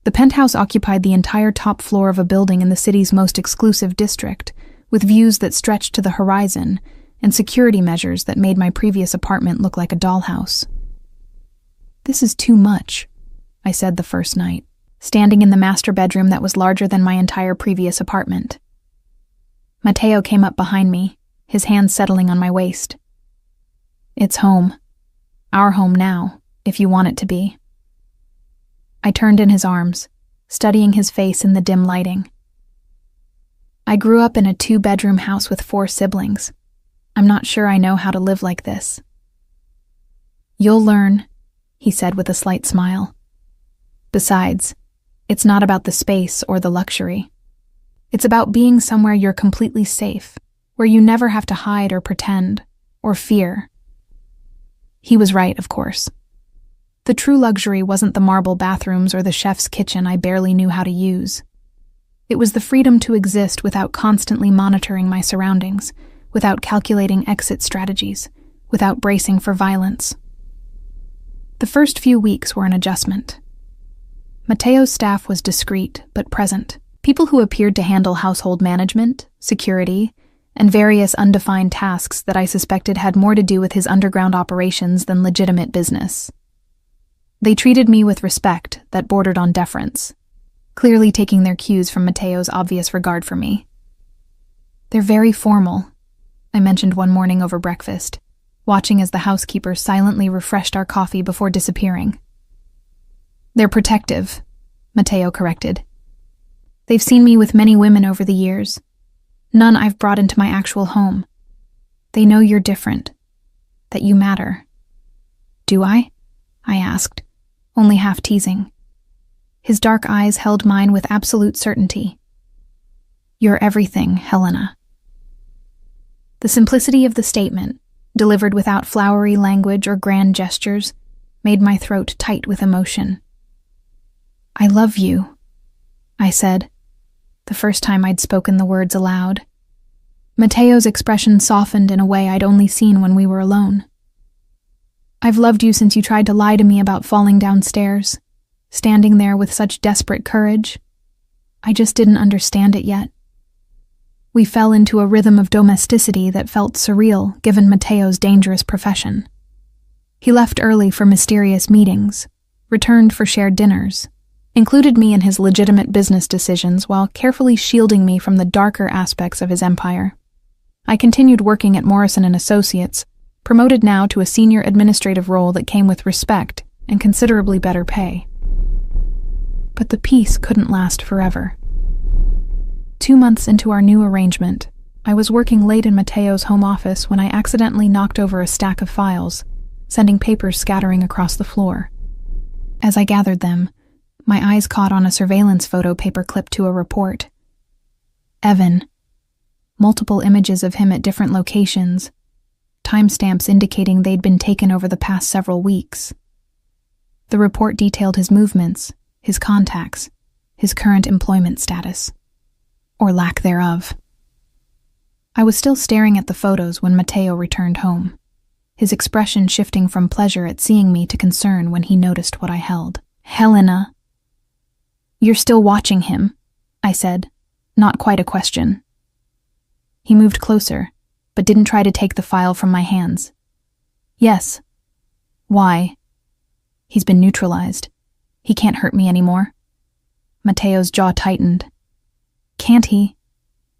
The penthouse occupied the entire top floor of a building in the city's most exclusive district, with views that stretched to the horizon and security measures that made my previous apartment look like a dollhouse. This is too much, I said the first night, standing in the master bedroom that was larger than my entire previous apartment. Matteo came up behind me, his hand settling on my waist. It's home. Our home now, if you want it to be. I turned in his arms, studying his face in the dim lighting. I grew up in a 2-bedroom house with 4 siblings. I'm not sure I know how to live like this. You'll learn, he said with a slight smile. Besides, it's not about the space or the luxury. It's about being somewhere you're completely safe, where you never have to hide or pretend, or fear. He was right, of course. The true luxury wasn't the marble bathrooms or the chef's kitchen I barely knew how to use. It was the freedom to exist without constantly monitoring my surroundings, without calculating exit strategies, without bracing for violence. The first few weeks were an adjustment. Matteo's staff was discreet but present, people who appeared to handle household management, security, and various undefined tasks that I suspected had more to do with his underground operations than legitimate business. They treated me with respect that bordered on deference, clearly taking their cues from Matteo's obvious regard for me. They're very formal, I mentioned one morning over breakfast, watching as the housekeeper silently refreshed our coffee before disappearing. They're protective, Matteo corrected. They've seen me with many women over the years, none I've brought into my actual home. They know you're different, that you matter. Do I? I asked, only half teasing. His dark eyes held mine with absolute certainty. You're everything, Helena. The simplicity of the statement, delivered without flowery language or grand gestures, made my throat tight with emotion. I love you, I said, the first time I'd spoken the words aloud. Matteo's expression softened in a way I'd only seen when we were alone. I've loved you since you tried to lie to me about falling downstairs, standing there with such desperate courage. I just didn't understand it yet. We fell into a rhythm of domesticity that felt surreal given Matteo's dangerous profession. He left early for mysterious meetings, returned for shared dinners, included me in his legitimate business decisions while carefully shielding me from the darker aspects of his empire. I continued working at Morrison & Associates, promoted now to a senior administrative role that came with respect and considerably better pay. But the peace couldn't last forever. 2 months into our new arrangement, I was working late in Mateo's home office when I accidentally knocked over a stack of files, sending papers scattering across the floor. As I gathered them, my eyes caught on a surveillance photo paper clipped to a report. Evan. Multiple images of him at different locations, timestamps indicating they'd been taken over the past several weeks. The report detailed his movements, his contacts, his current employment status, or lack thereof. I was still staring at the photos when Mateo returned home, his expression shifting from pleasure at seeing me to concern when he noticed what I held. "Helena." "You're still watching him," I said, not quite a question. He moved closer, but didn't try to take the file from my hands. "Yes." "Why?" "He's been neutralized. He can't hurt me anymore." Mateo's jaw tightened. "Can't he?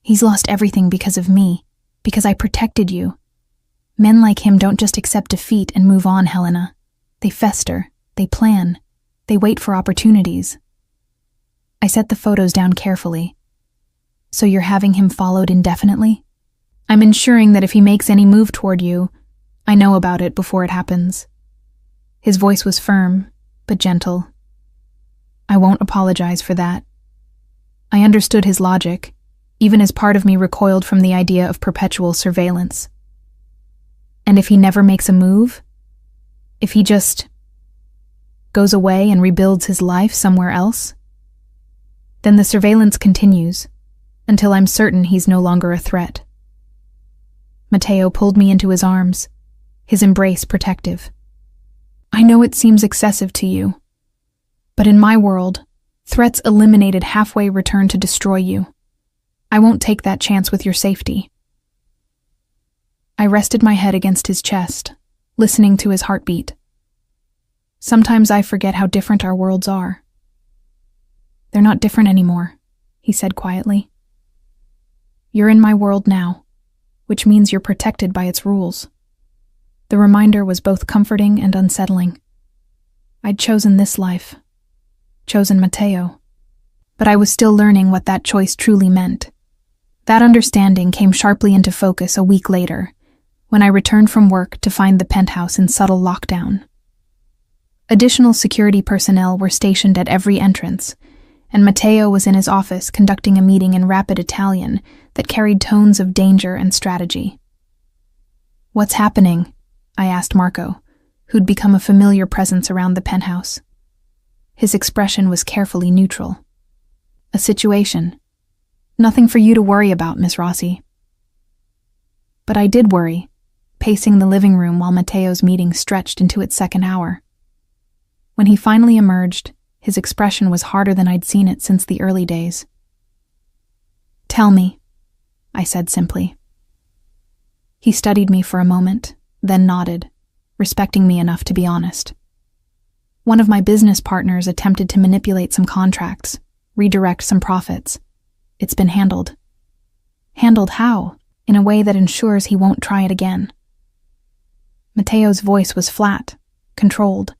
He's lost everything because of me, because I protected you. Men like him don't just accept defeat and move on, Helena. They fester, they plan, they wait for opportunities." I set the photos down carefully. "So you're having him followed indefinitely?" "I'm ensuring that if he makes any move toward you, I know about it before it happens." His voice was firm, but gentle. "I won't apologize for that." I understood his logic, even as part of me recoiled from the idea of perpetual surveillance. "And if he never makes a move? If he just goes away and rebuilds his life somewhere else? Then the surveillance continues, until I'm certain he's no longer a threat." Mateo pulled me into his arms, his embrace protective. "I know it seems excessive to you, but in my world, threats eliminated halfway return to destroy you. I won't take that chance with your safety." I rested my head against his chest, listening to his heartbeat. "Sometimes I forget how different our worlds are." "They're not different anymore," he said quietly. "You're in my world now, which means you're protected by its rules." The reminder was both comforting and unsettling. I'd chosen this life, chosen Mateo, but I was still learning what that choice truly meant. That understanding came sharply into focus a week later, when I returned from work to find the penthouse in subtle lockdown. Additional security personnel were stationed at every entrance, and Mateo was in his office conducting a meeting in rapid Italian that carried tones of danger and strategy. "What's happening?" I asked Marco, who'd become a familiar presence around the penthouse. His expression was carefully neutral. "A situation. Nothing for you to worry about, Miss Rossi." But I did worry, pacing the living room while Mateo's meeting stretched into its second hour. When he finally emerged, his expression was harder than I'd seen it since the early days. "Tell me," I said simply. He studied me for a moment, then nodded, respecting me enough to be honest. "One of my business partners attempted to manipulate some contracts, redirect some profits. It's been handled." "Handled how?" "In a way that ensures he won't try it again." Mateo's voice was flat, controlled,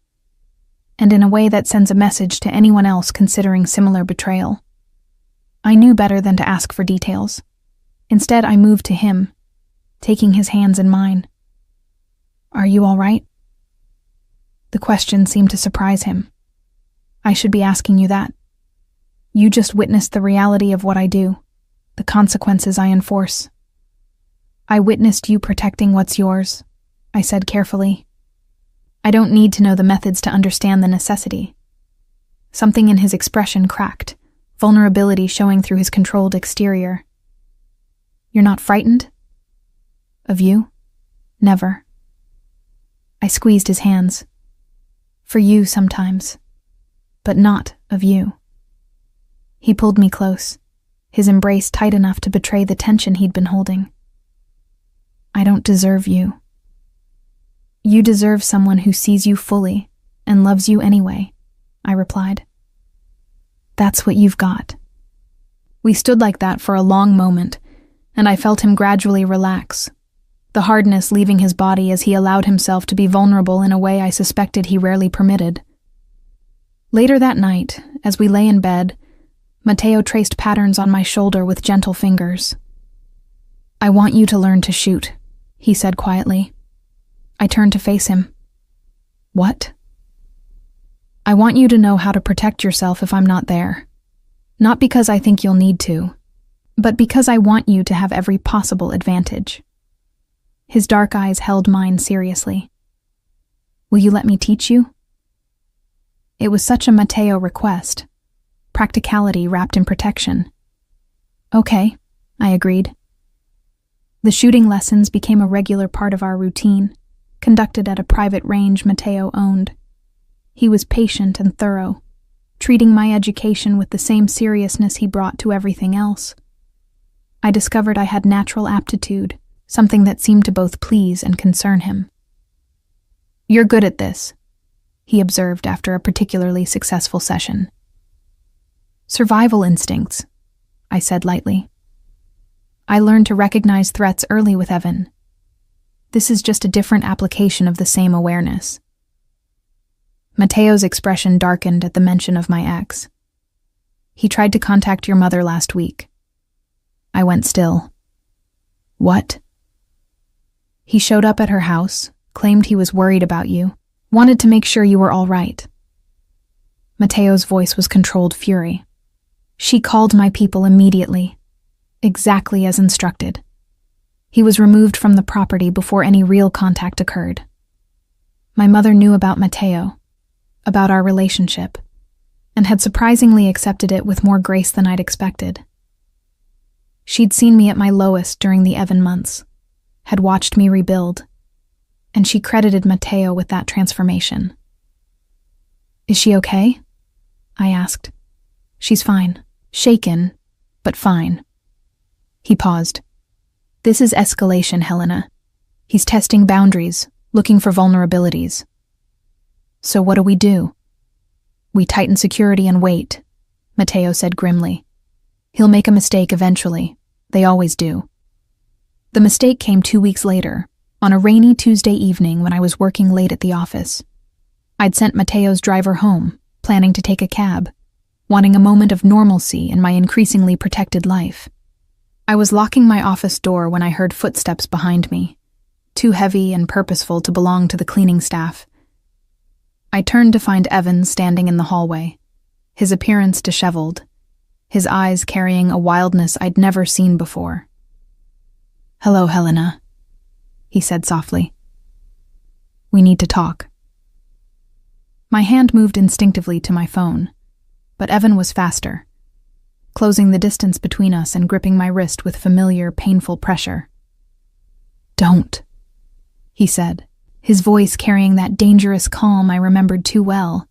and in a way that sends a message to anyone else considering similar betrayal. I knew better than to ask for details. Instead, I moved to him, taking his hands in mine. "Are you all right?" The question seemed to surprise him. "I should be asking you that. You just witnessed the reality of what I do, the consequences I enforce." "I witnessed you protecting what's yours," I said carefully. "I don't need to know the methods to understand the necessity." Something in his expression cracked, vulnerability showing through his controlled exterior. "You're not frightened?" "Of you? Never." I squeezed his hands. "For you sometimes, but not of you." He pulled me close, his embrace tight enough to betray the tension he'd been holding. "I don't deserve you. You deserve someone who sees you fully and loves you anyway," I replied. That's what you've got." We stood like that for a long moment, and I felt him gradually relax, the hardness leaving his body as he allowed himself to be vulnerable in a way I suspected he rarely permitted. Later that night, as we lay in bed, Mateo traced patterns on my shoulder with gentle fingers. "I want you to learn to shoot," he said quietly. I turned to face him. "What?" "I want you to know how to protect yourself if I'm not there. Not because I think you'll need to, but because I want you to have every possible advantage." His dark eyes held mine seriously. "Will you let me teach you?" It was such a Mateo request, practicality wrapped in protection. "Okay," I agreed. The shooting lessons became a regular part of our routine, conducted at a private range Mateo owned. He was patient and thorough, treating my education with the same seriousness he brought to everything else. I discovered I had natural aptitude, something that seemed to both please and concern him. "You're good at this," he observed after a particularly successful session. "Survival instincts," I said lightly. "I learned to recognize threats early with Evan. This is just a different application of the same awareness." Mateo's expression darkened at the mention of my ex. "He tried to contact your mother last week." I went still. "What?" "He showed up at her house, claimed he was worried about you, wanted to make sure you were all right." Mateo's voice was controlled fury. "She called my people immediately, exactly as instructed. He was removed from the property before any real contact occurred. My mother knew about Mateo, about our relationship, and had surprisingly accepted it with more grace than I'd expected. She'd seen me at my lowest during the Evan months, had watched me rebuild, and she credited Mateo with that transformation." "Is she okay?" I asked. "She's fine. Shaken, but fine." He paused. "This is escalation, Helena. He's testing boundaries, looking for vulnerabilities." "So what do we do?" "We tighten security and wait," Mateo said grimly. "He'll make a mistake eventually. They always do." The mistake came 2 weeks later, on a rainy Tuesday evening when I was working late at the office. I'd sent Mateo's driver home, planning to take a cab, wanting a moment of normalcy in my increasingly protected life. I was locking my office door when I heard footsteps behind me, too heavy and purposeful to belong to the cleaning staff. I turned to find Evan standing in the hallway, his appearance disheveled, his eyes carrying a wildness I'd never seen before. "Hello, Helena," he said softly. "We need to talk." My hand moved instinctively to my phone, but Evan was faster, closing the distance between us and gripping my wrist with familiar, painful pressure. "Don't," he said, his voice carrying that dangerous calm I remembered too well.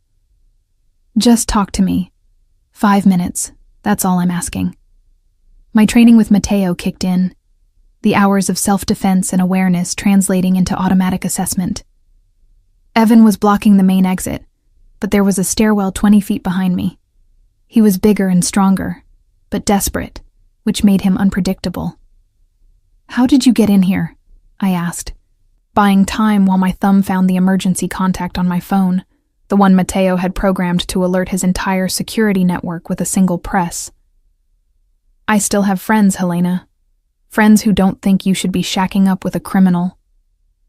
"Just talk to me. 5 minutes, that's all I'm asking." My training with Mateo kicked in, the hours of self-defense and awareness translating into automatic assessment. Evan was blocking the main exit, but there was a stairwell 20 feet behind me. He was bigger and stronger, but desperate, which made him unpredictable. "How did you get in here?" I asked, buying time while my thumb found the emergency contact on my phone, the one Mateo had programmed to alert his entire security network with a single press. "I still have friends, Helena. Friends who don't think you should be shacking up with a criminal."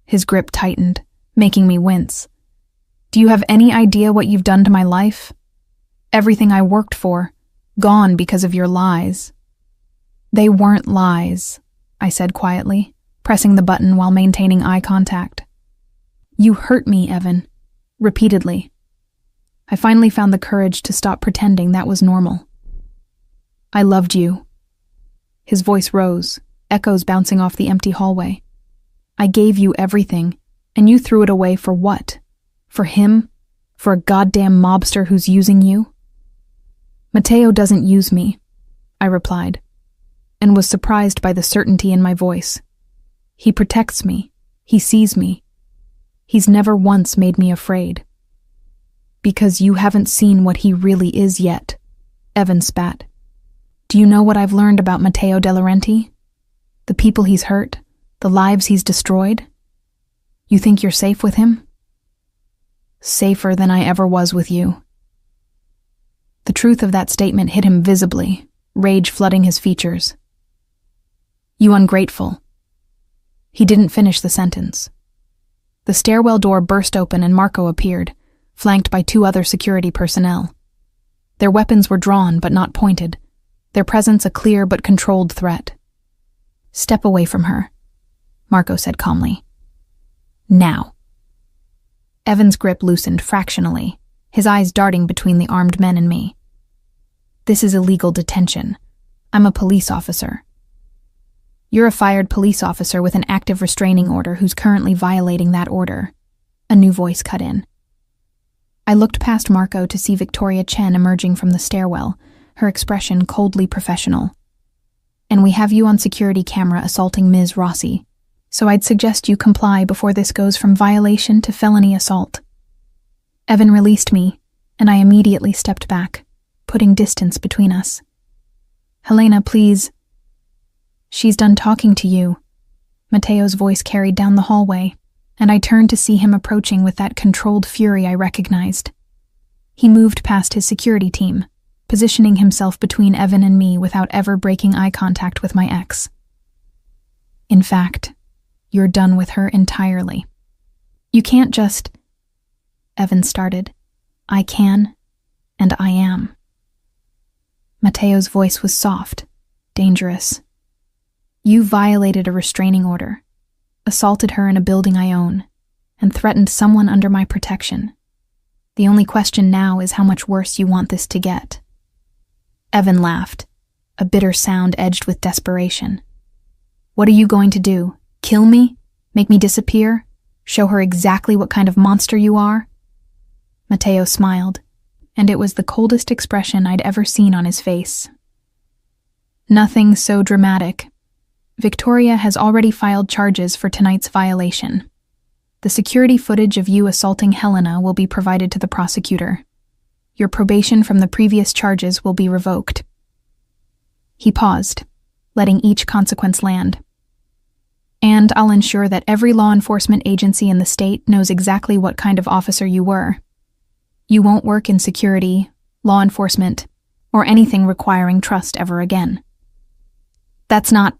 His grip tightened, making me wince. "Do you have any idea what you've done to my life? Everything I worked for, gone because of your lies." "They weren't lies," I said quietly, pressing the button while maintaining eye contact. "You hurt me, Evan. Repeatedly." I finally found the courage to stop pretending that was normal. "I loved you." His voice rose, echoes bouncing off the empty hallway. "I gave you everything, and you threw it away for what? For him? For a goddamn mobster who's using you?" "Mateo doesn't use me," I replied, and was surprised by the certainty in my voice. "He protects me. He sees me. He's never once made me afraid." "Because you haven't seen what he really is yet," Evan spat. Do you know what I've learned about Matteo De Laurenti? The people he's hurt, the lives he's destroyed? You think you're safe with him? Safer than I ever was with you. The truth of that statement hit him visibly, rage flooding his features. You ungrateful. He didn't finish the sentence. The stairwell door burst open and Marco appeared, flanked by 2 other security personnel. Their weapons were drawn but not pointed, their presence a clear but controlled threat. Step away from her, Marco said calmly. Now. Evan's grip loosened fractionally, his eyes darting between the armed men and me. This is illegal detention. I'm a police officer. You're a fired police officer with an active restraining order who's currently violating that order. A new voice cut in. I looked past Marco to see Victoria Chen emerging from the stairwell, her expression coldly professional. And we have you on security camera assaulting Ms. Rossi, so I'd suggest you comply before this goes from violation to felony assault. Evan released me, and I immediately stepped back, putting distance between us. Helena, please. She's done talking to you. Matteo's voice carried down the hallway, and I turned to see him approaching with that controlled fury I recognized. He moved past his security team, positioning himself between Evan and me without ever breaking eye contact with my ex. In fact, you're done with her entirely. You can't just... Evan started. I can, and I am. Matteo's voice was soft, dangerous. You violated a restraining order, assaulted her in a building I own, and threatened someone under my protection. The only question now is how much worse you want this to get. Evan laughed, a bitter sound edged with desperation. What are you going to do? Kill me? Make me disappear? Show her exactly what kind of monster you are? Matteo smiled, and it was the coldest expression I'd ever seen on his face. Nothing so dramatic. Victoria has already filed charges for tonight's violation. The security footage of you assaulting Helena will be provided to the prosecutor. Your probation from the previous charges will be revoked. He paused, letting each consequence land. And I'll ensure that every law enforcement agency in the state knows exactly what kind of officer you were. You won't work in security, law enforcement, or anything requiring trust ever again. That's not...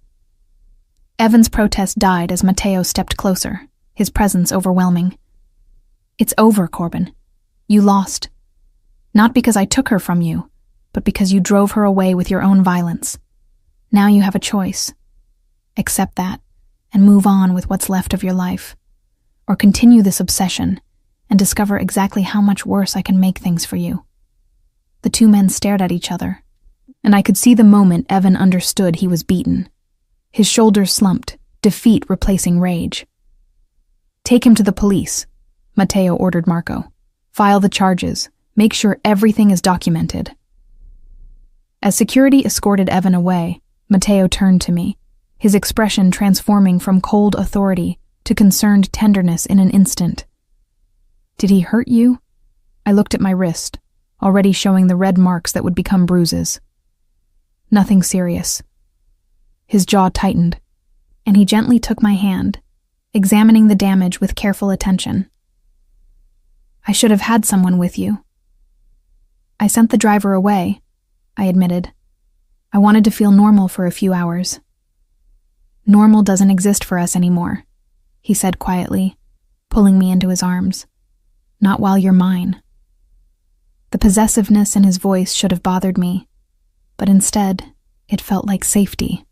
Evan's protest died as Matteo stepped closer, his presence overwhelming. It's over, Corbin. You lost. Not because I took her from you, but because you drove her away with your own violence. Now you have a choice. Accept that, and move on with what's left of your life. Or continue this obsession, and discover exactly how much worse I can make things for you. The 2 men stared at each other, and I could see the moment Evan understood he was beaten. His shoulders slumped, defeat replacing rage. Take him to the police, Matteo ordered Marco. File the charges. Make sure everything is documented. As security escorted Evan away, Matteo turned to me, his expression transforming from cold authority to concerned tenderness in an instant. Did he hurt you? I looked at my wrist, already showing the red marks that would become bruises. Nothing serious. His jaw tightened, and he gently took my hand, examining the damage with careful attention. I should have had someone with you. I sent the driver away, I admitted. I wanted to feel normal for a few hours. Normal doesn't exist for us anymore, he said quietly, pulling me into his arms. Not while you're mine. The possessiveness in his voice should have bothered me, but instead, it felt like safety.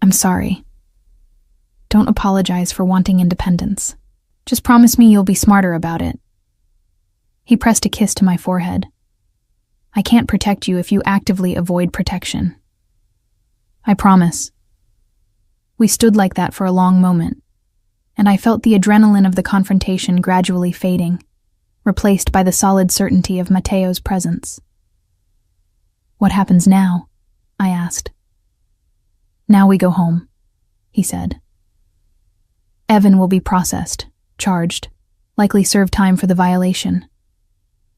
I'm sorry. Don't apologize for wanting independence. Just promise me you'll be smarter about it. He pressed a kiss to my forehead. I can't protect you if you actively avoid protection. I promise. We stood like that for a long moment, and I felt the adrenaline of the confrontation gradually fading, replaced by the solid certainty of Matteo's presence. What happens now? I asked. Now we go home, he said. Evan will be processed, charged, likely serve time for the violation.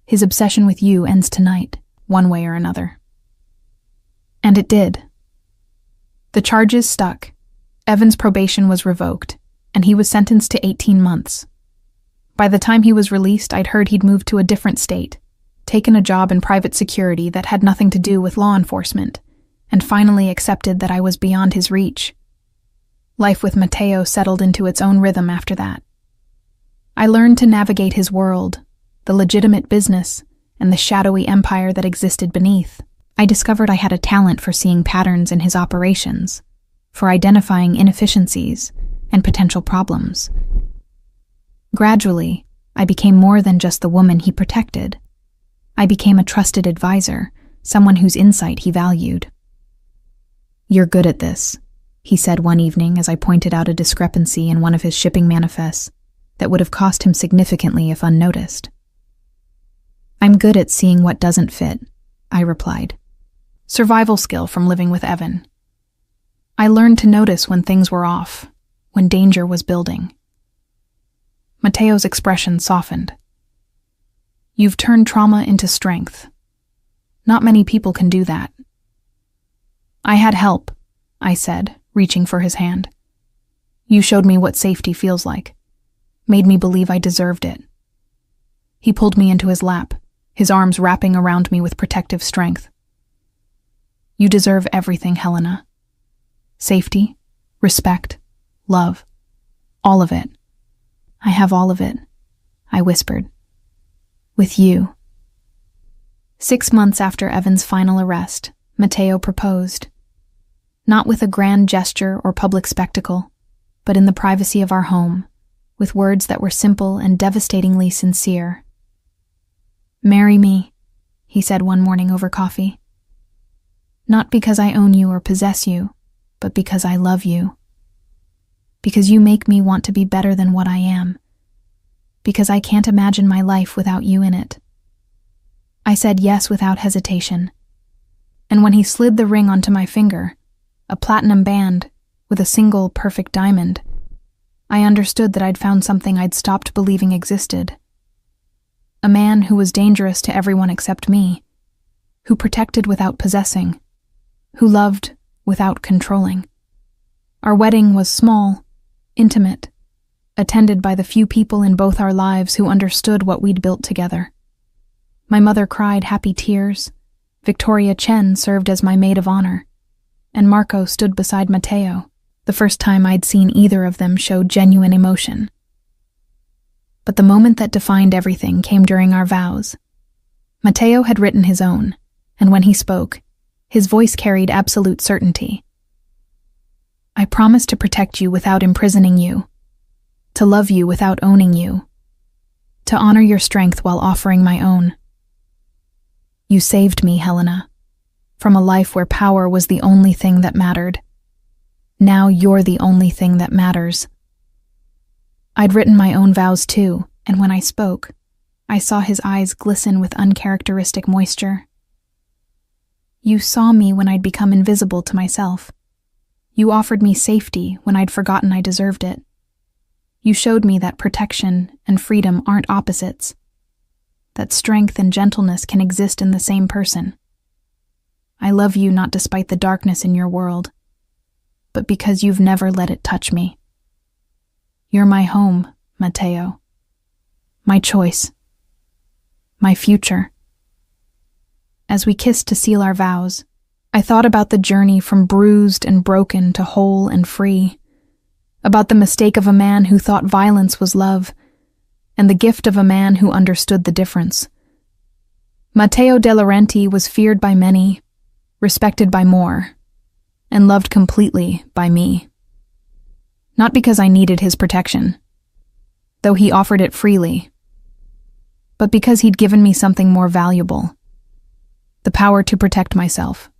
His obsession with you ends tonight, one way or another. And it did. The charges stuck. Evan's probation was revoked, and he was sentenced to 18 months. By the time he was released, I'd heard he'd moved to a different state, taken a job in private security that had nothing to do with law enforcement, and finally accepted that I was beyond his reach. Life with Mateo settled into its own rhythm after that. I learned to navigate his world, the legitimate business, and the shadowy empire that existed beneath. I discovered I had a talent for seeing patterns in his operations, for identifying inefficiencies and potential problems. Gradually, I became more than just the woman he protected. I became a trusted advisor, someone whose insight he valued. "You're good at this," he said one evening as I pointed out a discrepancy in one of his shipping manifests that would have cost him significantly if unnoticed. "I'm good at seeing what doesn't fit," I replied. Survival skill from living with Evan. I learned to notice when things were off, when danger was building. Mateo's expression softened. "You've turned trauma into strength. Not many people can do that." "I had help," I said, reaching for his hand. "You showed me what safety feels like, made me believe I deserved it." He pulled me into his lap, his arms wrapping around me with protective strength. "You deserve everything, Helena. Safety, respect, love, all of it. I have all of it," I whispered. "With you." 6 months after Evan's final arrest, Mateo proposed. Not with a grand gesture or public spectacle, but in the privacy of our home, with words that were simple and devastatingly sincere. "Marry me," he said one morning over coffee. "Not because I own you or possess you, but because I love you. Because you make me want to be better than what I am. Because I can't imagine my life without you in it." I said yes without hesitation. And when he slid the ring onto my finger, a platinum band with a single perfect diamond, I understood that I'd found something I'd stopped believing existed. A man who was dangerous to everyone except me, who protected without possessing, who loved without controlling. Our wedding was small, intimate, attended by the few people in both our lives who understood what we'd built together. My mother cried happy tears, Victoria Chen served as my maid of honor, and Marco stood beside Mateo, the first time I'd seen either of them show genuine emotion. But the moment that defined everything came during our vows. Mateo had written his own, and when he spoke, his voice carried absolute certainty. "I promise to protect you without imprisoning you, to love you without owning you, to honor your strength while offering my own. You saved me, Helena, from a life where power was the only thing that mattered. Now you're the only thing that matters." I'd written my own vows too, and when I spoke, I saw his eyes glisten with uncharacteristic moisture. "You saw me when I'd become invisible to myself. You offered me safety when I'd forgotten I deserved it. You showed me that protection and freedom aren't opposites, that strength and gentleness can exist in the same person. I love you not despite the darkness in your world, but because you've never let it touch me. You're my home, Mateo. My choice. My future." As we kissed to seal our vows, I thought about the journey from bruised and broken to whole and free, about the mistake of a man who thought violence was love, and the gift of a man who understood the difference. Matteo De Laurenti was feared by many, respected by more, and loved completely by me. Not because I needed his protection, though he offered it freely, but because he'd given me something more valuable: the power to protect myself,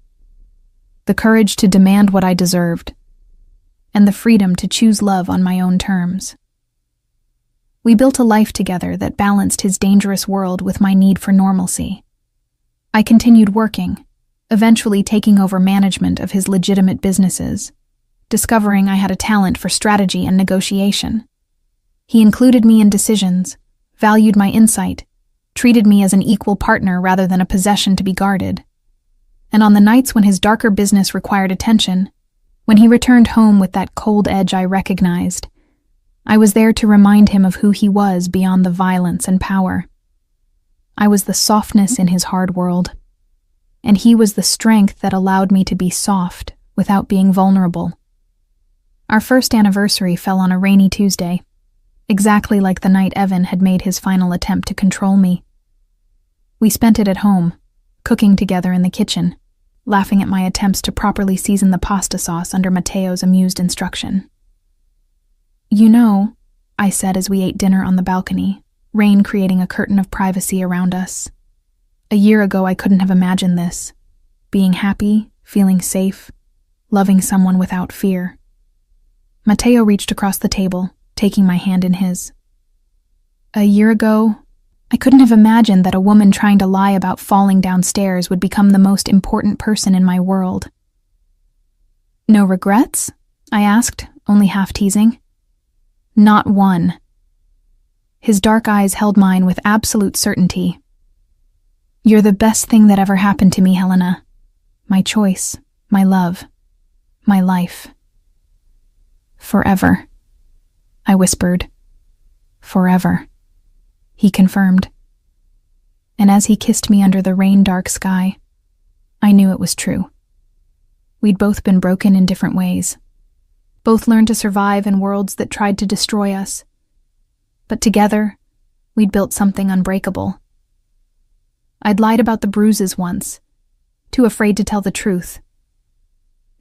the courage to demand what I deserved, and the freedom to choose love on my own terms. We built a life together that balanced his dangerous world with my need for normalcy. I continued working, eventually taking over management of his legitimate businesses, discovering I had a talent for strategy and negotiation. He included me in decisions, valued my insight, treated me as an equal partner rather than a possession to be guarded. And on the nights when his darker business required attention, when he returned home with that cold edge I recognized, I was there to remind him of who he was beyond the violence and power. I was the softness in his hard world, and he was the strength that allowed me to be soft without being vulnerable. Our first anniversary fell on a rainy Tuesday, exactly like the night Evan had made his final attempt to control me. We spent it at home, cooking together in the kitchen, laughing at my attempts to properly season the pasta sauce under Matteo's amused instruction. "You know," I said as we ate dinner on the balcony, rain creating a curtain of privacy around us. "A year ago I couldn't have imagined this. Being happy, feeling safe, loving someone without fear." Matteo reached across the table, taking my hand in his. "A year ago, I couldn't have imagined that a woman trying to lie about falling downstairs would become the most important person in my world." "No regrets?" I asked, only half teasing. "Not one." His dark eyes held mine with absolute certainty. "You're the best thing that ever happened to me, Helena. My choice, my love, my life. Forever," I whispered. "Forever," he confirmed. And as he kissed me under the rain-dark sky, I knew it was true. We'd both been broken in different ways. Both learned to survive in worlds that tried to destroy us. But together, we'd built something unbreakable. I'd lied about the bruises once, too afraid to tell the truth.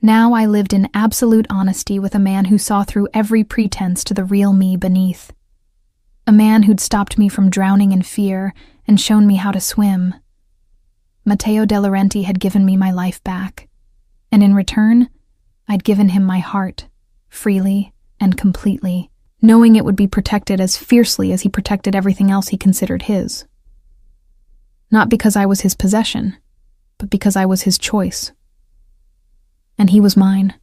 Now I lived in absolute honesty with a man who saw through every pretense to the real me beneath. A man who'd stopped me from drowning in fear and shown me how to swim. Matteo De Laurenti had given me my life back, and in return, I'd given him my heart, freely and completely, knowing it would be protected as fiercely as he protected everything else he considered his. Not because I was his possession, but because I was his choice. And he was mine.